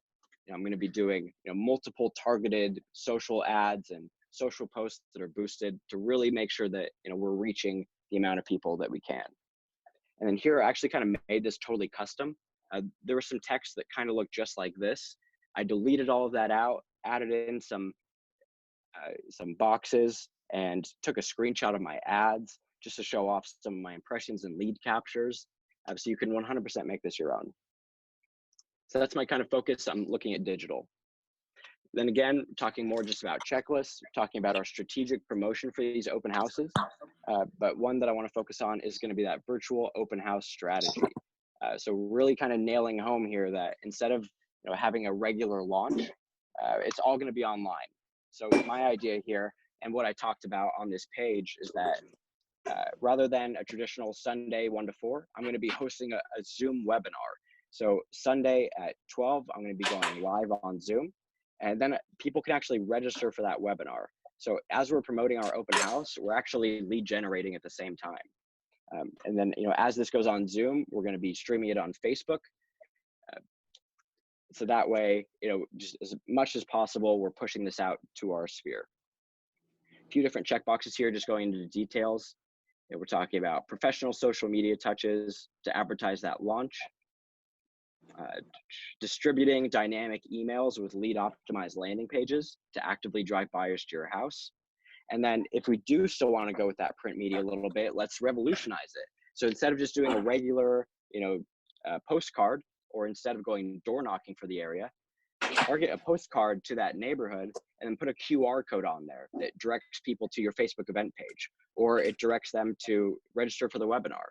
I'm going to be doing multiple targeted social ads and social posts that are boosted to really make sure that we're reaching the amount of people that we can. And then here I actually kind of made this totally custom. There was some text that kind of looked just like this. I deleted all of that out, added in some boxes, and took a screenshot of my ads just to show off some of my impressions and lead captures. So you can 100% make this your own. So that's my kind of focus. I'm looking at digital. Then again, talking more just about checklists, talking about our strategic promotion for these open houses. But one that I want to focus on is going to be that virtual open house strategy. So really kind of nailing home here that instead of having a regular launch, it's all going to be online. So my idea here And what I talked about on this page is that rather than a traditional Sunday 1 to 4, I'm going to be hosting a Zoom webinar. So Sunday at 12, I'm going to be going live on Zoom, and then people can actually register for that webinar. So as we're promoting our open house, we're actually lead generating at the same time. And then, as this goes on Zoom, we're going to be streaming it on Facebook. So that way, just as much as possible, we're pushing this out to our sphere. A few different checkboxes here, just going into the details. We're talking about professional social media touches to advertise that launch, distributing dynamic emails with lead optimized landing pages to actively drive buyers to your house. And then if we do still want to go with that print media a little bit, let's revolutionize it. So instead of just doing a regular, postcard, or instead of going door knocking for the area, target a postcard to that neighborhood and then put a QR code on there that directs people to your Facebook event page, or it directs them to register for the webinar.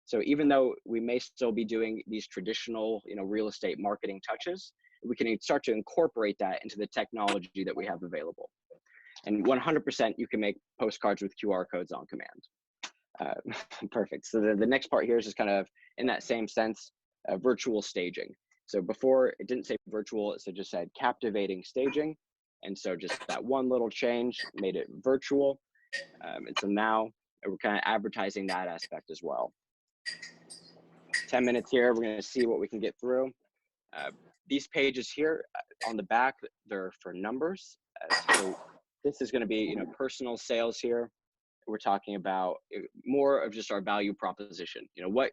So even though we may still be doing these traditional, real estate marketing touches, we can start to incorporate that into the technology that we have available. And 100% you can make postcards with QR codes on command. Perfect. So the next part here is just kind of in that same sense, virtual staging. So before it didn't say virtual, it just said captivating staging. And so just that one little change made it virtual. And so now we're kind of advertising that aspect as well. 10 minutes here, we're going to see what we can get through. These pages here on the back, they're for numbers. So this is going to be, personal sales here. We're talking about more of just our value proposition. What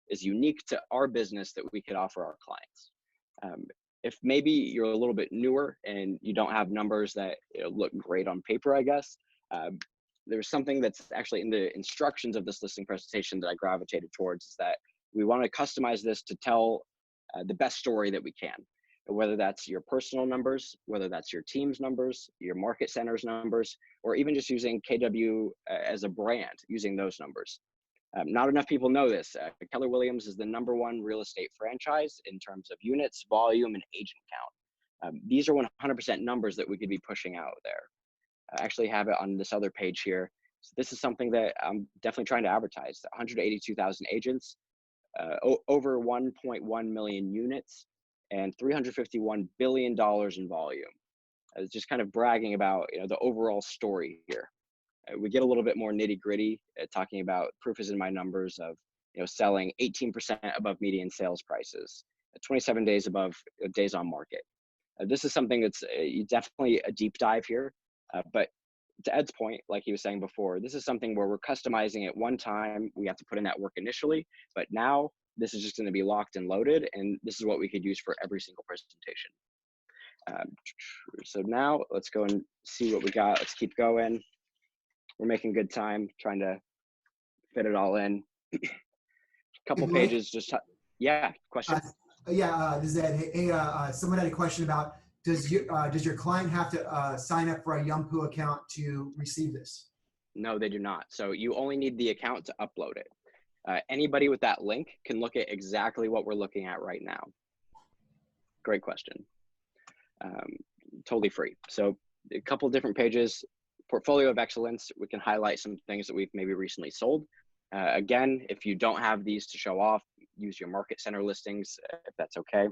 is unique to our business that we could offer our clients. If maybe you're a little bit newer and you don't have numbers that look great on paper, I guess, there's something that's actually in the instructions of this listing presentation that I gravitated towards, is that we want to customize this to tell the best story that we can, whether that's your personal numbers, whether that's your team's numbers, your market center's numbers, or even just using KW as a brand, using those numbers. Not enough people know this. Keller Williams is the #1 real estate franchise in terms of units, volume, and agent count. These are 100% numbers that we could be pushing out there. I actually have it on this other page here. So this is something that I'm definitely trying to advertise. 182,000 agents, over 1.1 million units, and $351 billion in volume. It's just kind of bragging about the overall story here. We get a little bit more nitty gritty, talking about proof is in my numbers of selling 18% above median sales prices, 27 days above days on market. This is something that's definitely a deep dive here, but to Ed's point, like he was saying before, this is something where we're customizing it one time. We have to put in that work initially, but now this is just going to be locked and loaded, and this is what we could use for every single presentation. So now let's go and see what we got. Let's keep going. We're making good time, trying to fit it all in. Couple pages, just, yeah, question? This is Ed. Hey, someone had a question about, does your client have to sign up for a Yumpu account to receive this? No, they do not. So you only need the account to upload it. Anybody with that link can look at exactly what we're looking at right now. Great question. Totally free. So a couple different pages. Portfolio of excellence, we can highlight some things that we've maybe recently sold. Again, if you don't have these to show off, use your market center listings, if that's okay.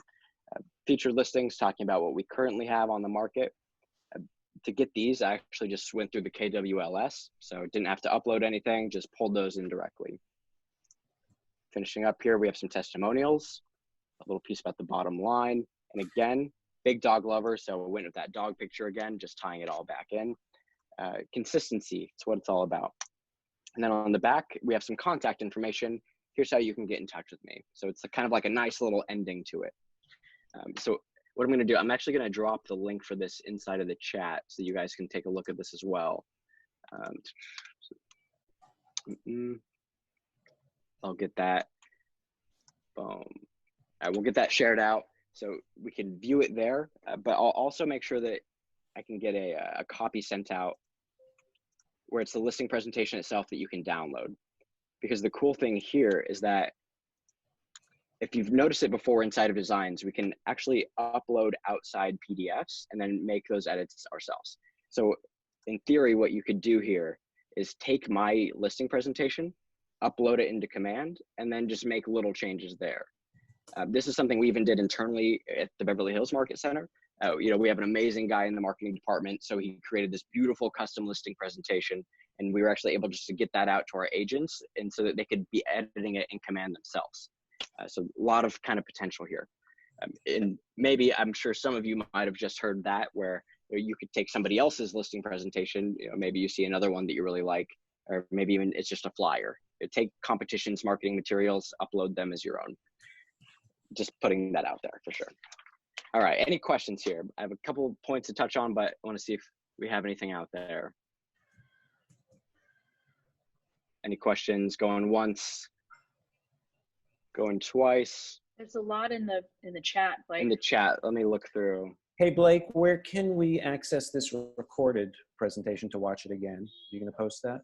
Featured listings, talking about what we currently have on the market. To get these, I actually just went through the KWLS, so didn't have to upload anything, just pulled those in directly. Finishing up here, we have some testimonials, a little piece about the bottom line. And again, big dog lover, so we went with that dog picture again, just tying it all back in. Consistency, it's what it's all about. And then on the back, we have some contact information. Here's how you can get in touch with me. So it's kind of like a nice little ending to it. So what I'm going to do, I'm actually going to drop the link for this inside of the chat so you guys can take a look at this as well. I'll get that. Boom. We'll get that shared out so we can view it there, but I'll also make sure that I can get a copy sent out where it's the listing presentation itself that you can download. Because the cool thing here is that if you've noticed it before inside of Designs, we can actually upload outside PDFs and then make those edits ourselves. So in theory, what you could do here is take my listing presentation, upload it into Command, and then just make little changes there. This is something we even did internally at the Beverly Hills Market Center. We have an amazing guy in the marketing department, so he created this beautiful custom listing presentation, and we were actually able just to get that out to our agents, and so that they could be editing it in Command themselves. So a lot of kind of potential here. And maybe I'm sure some of you might have just heard that, where you could take somebody else's listing presentation. Maybe you see another one that you really like, or maybe even it's just a flyer. Take competition's marketing materials, upload them as your own. Just putting that out there for sure. All right, any questions here? I have a couple of points to touch on, but I want to see if we have anything out there. Any questions? Going once, going twice. There's a lot in the chat, Blake. In the chat, let me look through. Hey Blake, where can we access this recorded presentation to watch it again? Are you going to post that?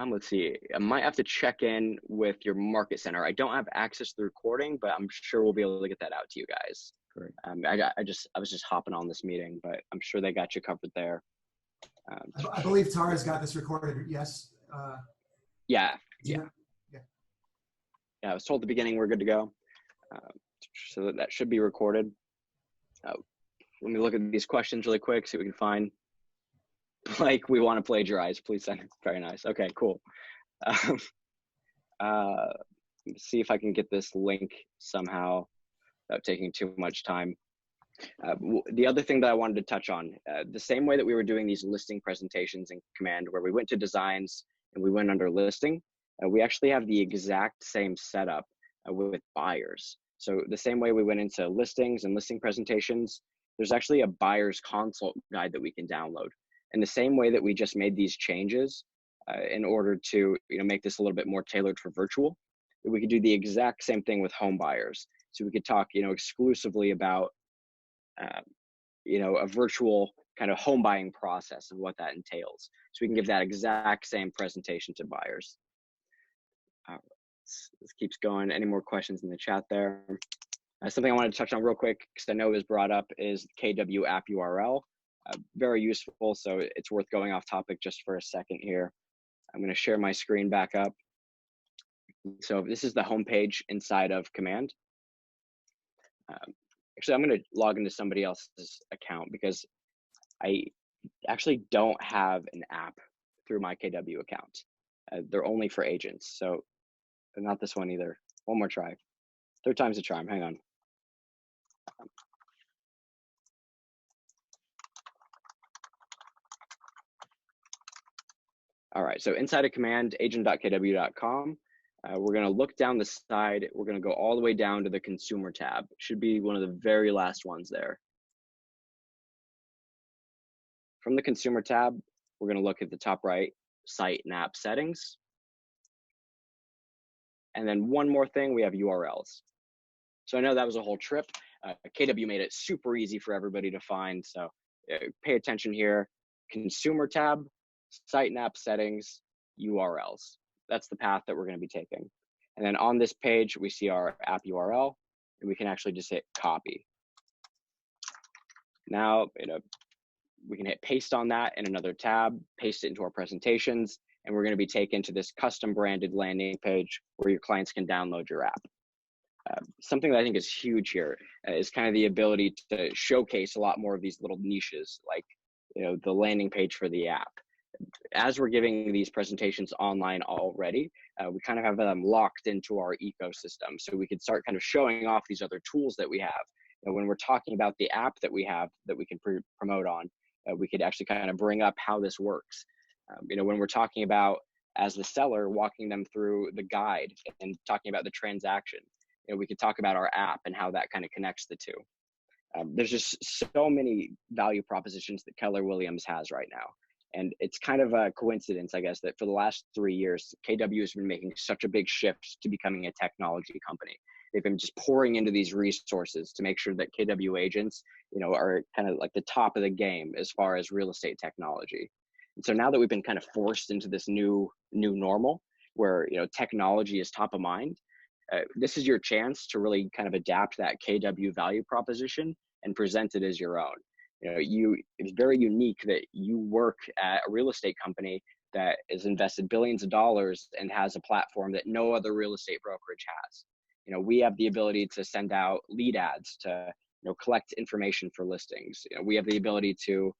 Let's see. I might have to check in with your market center. I don't have access to the recording, but I'm sure we'll be able to get that out to you guys. Great. I was just hopping on this meeting, but I'm sure they got you covered there. I believe Tara's got this recorded. Yes. Yeah. I was told at the beginning we're good to go, so that should be recorded. Let me look at these questions really quick, see what we can find. Like, we want to plagiarize, please send it. Very nice. Okay, cool. Let's see if I can get this link somehow without taking too much time. The other thing that I wanted to touch on, the same way that we were doing these listing presentations in Command, where we went to designs and we went under listing, we actually have the exact same setup with buyers. So the same way we went into listings and listing presentations, there's actually a buyer's consult guide that we can download. And the same way that we just made these changes in order to make this a little bit more tailored for virtual, we could do the exact same thing with home buyers. So we could talk exclusively about a virtual kind of home buying process and what that entails. So we can give that exact same presentation to buyers. This keeps going. Any more questions in the chat there? Something I wanted to touch on real quick, because I know it was brought up, is KW app URL. Very useful, so it's worth going off topic just for a second here. I'm going to share my screen back up. So this is the home page inside of Command. Actually, I'm going to log into somebody else's account because I actually don't have an app through my KW account. They're only for agents, so not this one either. One more try. Third time's a charm. Hang on. All right, so inside of Command, agent.kw.com, we're going to look down the side. We're going to go all the way down to the Consumer tab. Should be one of the very last ones there. From the Consumer tab, we're going to look at the top right, Site and App Settings. And then one more thing, we have URLs. So I know that was a whole trip. KW made it super easy for everybody to find. So pay attention here. Consumer tab, Site and App Settings, URLs. That's the path that we're going to be taking. And then on this page, we see our app URL, and we can actually just hit copy. Now, we can hit paste on that in another tab, paste it into our presentations, and we're going to be taken to this custom branded landing page where your clients can download your app. Something that I think is huge here is kind of the ability to showcase a lot more of these little niches, like the landing page for the app. As we're giving these presentations online already, we kind of have them locked into our ecosystem. So we could start kind of showing off these other tools that we have. When we're talking about the app that we have that we can promote on, we could actually kind of bring up how this works. When we're talking about, as the seller, walking them through the guide and talking about the transaction, we could talk about our app and how that kind of connects the two. There's just so many value propositions that Keller Williams has right now. And it's kind of a coincidence, I guess, that for the last 3 years, KW has been making such a big shift to becoming a technology company. They've been just pouring into these resources to make sure that KW agents, are kind of like the top of the game as far as real estate technology. And so now that we've been kind of forced into this new normal where, technology is top of mind, this is your chance to really kind of adapt that KW value proposition and present it as your own. it's very unique that you work at a real estate company that has invested billions of dollars and has a platform that no other real estate brokerage has. We have the ability to send out lead ads to, collect information for listings. We have the ability to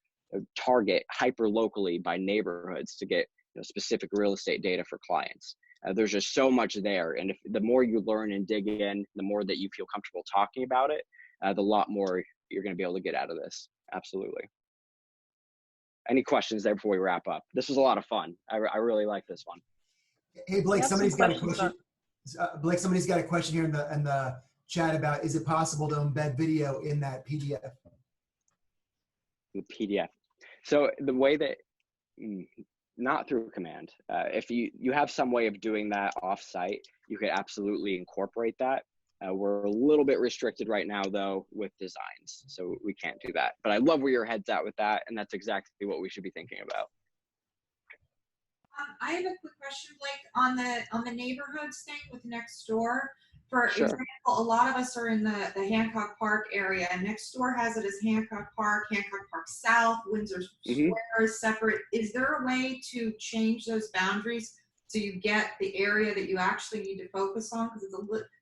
target hyper locally by neighborhoods to get specific real estate data for clients. There's just so much there. And if the more you learn and dig in, the more that you feel comfortable talking about it, the lot more you're going to be able to get out of this. Absolutely. Any questions there before we wrap up? This was a lot of fun. I really like this one. Hey, Blake, somebody's got a question. Blake, somebody's got a question here in the chat about, is it possible to embed video in that PDF? The PDF. So the way that, not through command. If you have some way of doing that off-site, you could absolutely incorporate that. We're a little bit restricted right now, though, with designs, so we can't do that. But I love where your head's at with that, and that's exactly what we should be thinking about. I have a quick question, Blake, on the neighborhoods thing with next door. For example, a lot of us are in the Hancock Park area, and next door has it as Hancock Park South, Windsor Square is separate. Is there a way to change those boundaries so you get the area that you actually need to focus on? Because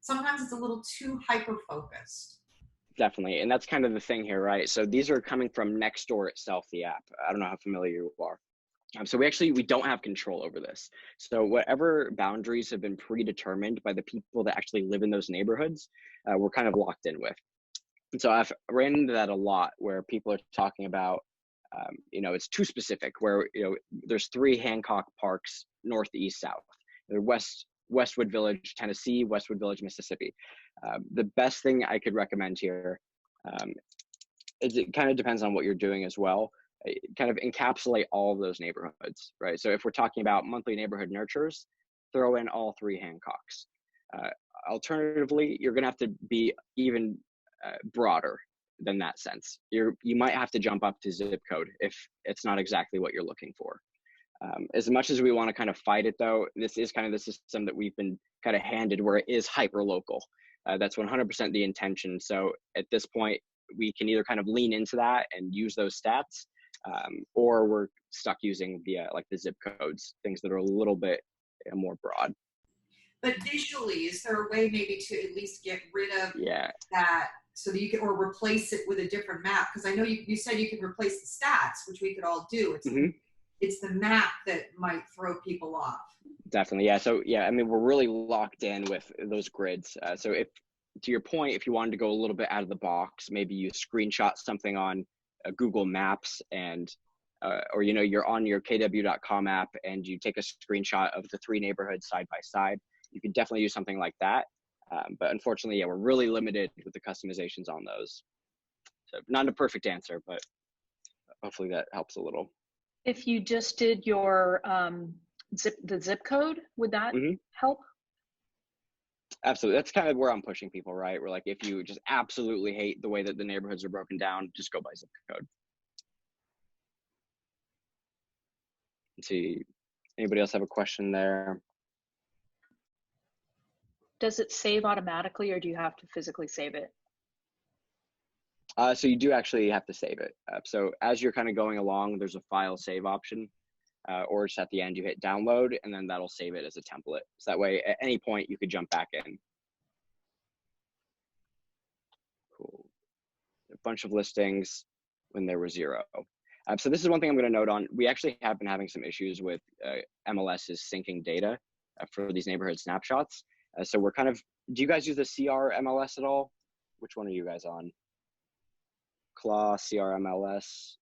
sometimes it's a little too hyper-focused. Definitely, and that's kind of the thing here, right? So these are coming from Nextdoor itself, the app. I don't know how familiar you are. So we don't have control over this. So whatever boundaries have been predetermined by the people that actually live in those neighborhoods, we're kind of locked in with. And so I've ran into that a lot where people are talking about, it's too specific, where, there's 3 Hancock Parks, north, east, south. They're Westwood Village, Tennessee, Westwood Village, Mississippi. The best thing I could recommend here is it kind of depends on what you're doing as well. Kind of encapsulate all of those neighborhoods, right? So if we're talking about monthly neighborhood nurtures, throw in all 3 Hancocks. Alternatively, you're going to have to be even broader than that sense. You might have to jump up to zip code if it's not exactly what you're looking for. As much as we want to kind of fight it, though, this is kind of the system that we've been kind of handed, where it is hyper local. That's 100% the intention. So at this point, we can either kind of lean into that and use those stats, or we're stuck using the zip codes, things that are a little bit more broad. But visually, is there a way maybe to at least get rid of that, so that you can, or replace it with a different map? Because I know you said you could replace the stats, which we could all do. It's the map that might throw people off. Definitely, yeah. So yeah, I mean, we're really locked in with those grids. So if, to your point, if you wanted to go a little bit out of the box, maybe you screenshot something on Google Maps and or you're on your kw.com app and you take a screenshot of the 3 neighborhoods side by side, you could definitely use something like that. But unfortunately, yeah, we're really limited with the customizations on those. So not a perfect answer, but hopefully that helps a little. If you just did your zip code, would that help? Absolutely. That's kind of where I'm pushing people, right? We're like, if you just absolutely hate the way that the neighborhoods are broken down, just go by zip code. Let's see, anybody else have a question there? Does it save automatically, or do you have to physically save it? So you do actually have to save it. So as you're kind of going along, there's a file save option, or just at the end you hit download, and then that'll save it as a template. So that way, at any point, you could jump back in. Cool. A bunch of listings when there were 0. So this is one thing I'm going to note on. We actually have been having some issues with MLS's syncing data for these neighborhood snapshots. So we're kind of, do you guys use the CR MLS at all? Which one are you guys on? Claw, CR MLS,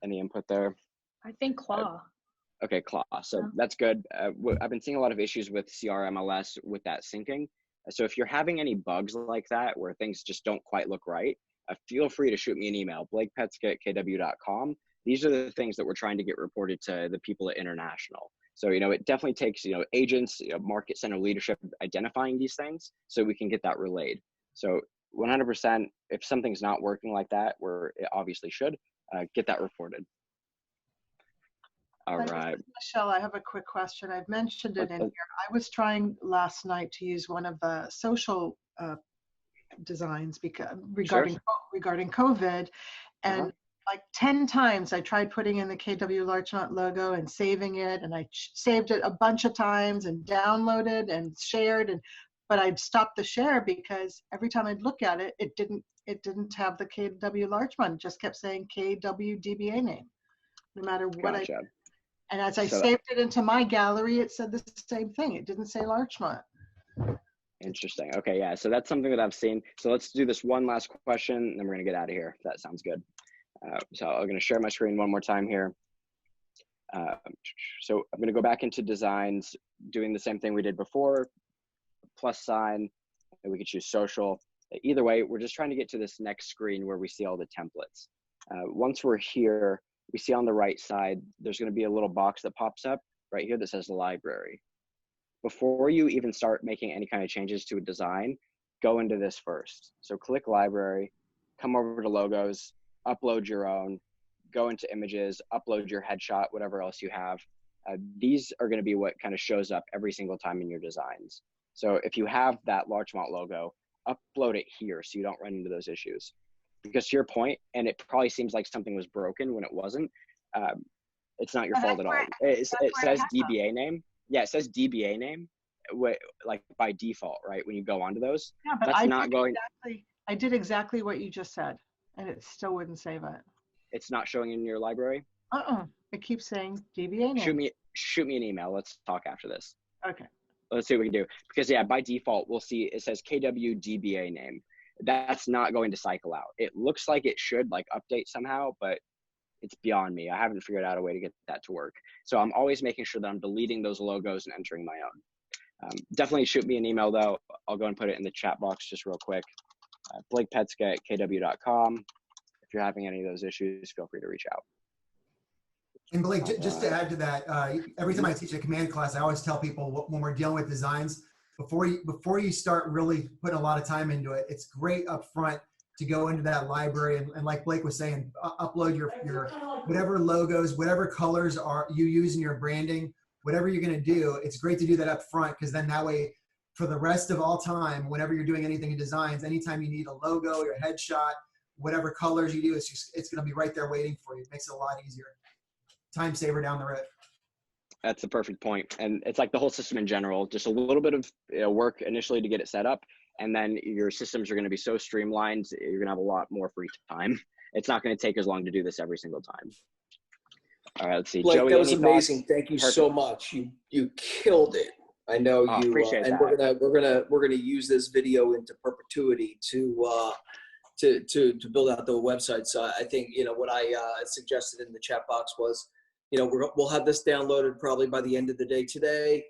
any input there? I think Claw. Okay, Claw. So that's good. I've been seeing a lot of issues with CR MLS with that syncing. So if you're having any bugs like that where things just don't quite look right, feel free to shoot me an email, blakepetska@kw.com. These are the things that we're trying to get reported to the people at International. So, it definitely takes, agents, market center leadership identifying these things so we can get that relayed. So 100%, if something's not working like that, where it obviously should, get that reported. All right. Michelle, I have a quick question. I've mentioned it in here. I was trying last night to use one of the social designs regarding COVID, and like 10 times I tried putting in the KW Larchmont logo and saving it, and I saved it a bunch of times and downloaded and shared, but I'd stop the share because every time I'd look at it, it didn't have the KW Larchmont. It just kept saying KW DBA name, no matter what Gotcha. And as I saved it into my gallery, it said the same thing. It didn't say Larchmont. Interesting. Okay, yeah. So that's something that I've seen. So let's do this one last question, and then we're gonna get out of here. If that sounds good. So I'm gonna share my screen one more time here. So I'm gonna go back into designs, doing the same thing we did before, plus sign, and we can choose social. Either way, we're just trying to get to this next screen where we see all the templates. Once we're here, we see on the right side, there's gonna be a little box that pops up right here that says library. Before you even start making any kind of changes to a design, go into this first. So click library, come over to logos, upload your own, go into images, upload your headshot, whatever else you have. These are gonna be what kind of shows up every single time in your designs. So if you have that Larchmont logo, upload it here so you don't run into those issues. Because to your point, and it probably seems like something was broken when it wasn't, it's not your fault at all. It says DBA name. Yeah, it says DBA name, like by default, right? When you go onto those, yeah, but I did exactly what you just said, and it still wouldn't save it. It's not showing in your library. It keeps saying DBA name. Shoot me an email. Let's talk after this. Okay. Let's see what we can do. Because yeah, by default, we'll see it says KW DBA name. That's not going to cycle out. It looks like it should like update somehow, but it's beyond me. I haven't figured out a way to get that to work. So I'm always making sure that I'm deleting those logos and entering my own. Definitely shoot me an email though. I'll go and put it in the chat box just real quick. BlakePetska@kw.com. If you're having any of those issues, feel free to reach out. And Blake, just to add to that, every time I teach a command class, I always tell people when we're dealing with designs, before you start really putting a lot of time into it, it's great up front to go into that library and like Blake was saying, upload your whatever logos, whatever colors are you use in your branding, whatever you're going to do. It's great to do that up front, because then that way, for the rest of all time, whenever you're doing anything in designs, anytime you need a logo, your headshot, whatever colors you do, it's going to be right there waiting for you. It makes it a lot easier. Time saver down the road. That's the perfect point. And it's like the whole system in general, just a little bit of work initially to get it set up. And then your systems are going to be so streamlined, you're going to have a lot more free time. It's not going to take as long to do this every single time. All right, let's see. Blake, Joey, that was amazing. Thoughts? Thank you so much. You killed it. I know you. Appreciate and that. we're gonna use this video into perpetuity to build out the website. So I think what I suggested in the chat box was, we'll have this downloaded probably by the end of the day today.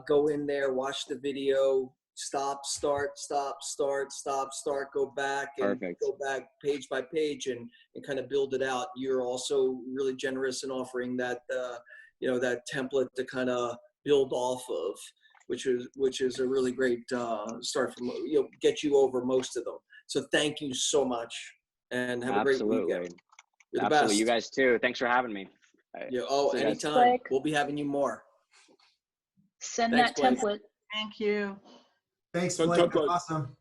Go in there, watch the video, stop, start, go back, and Perfect. go back page by page and kind of build it out. You're also really generous in offering that that template to kind of build off of, which is a really great start from get you over most of them. So thank you so much, and have a great weekend. You're the best. You guys too. Thanks for having me. Anytime. We'll be having you more. Send that template. Thank you. Thanks, Blake. Awesome.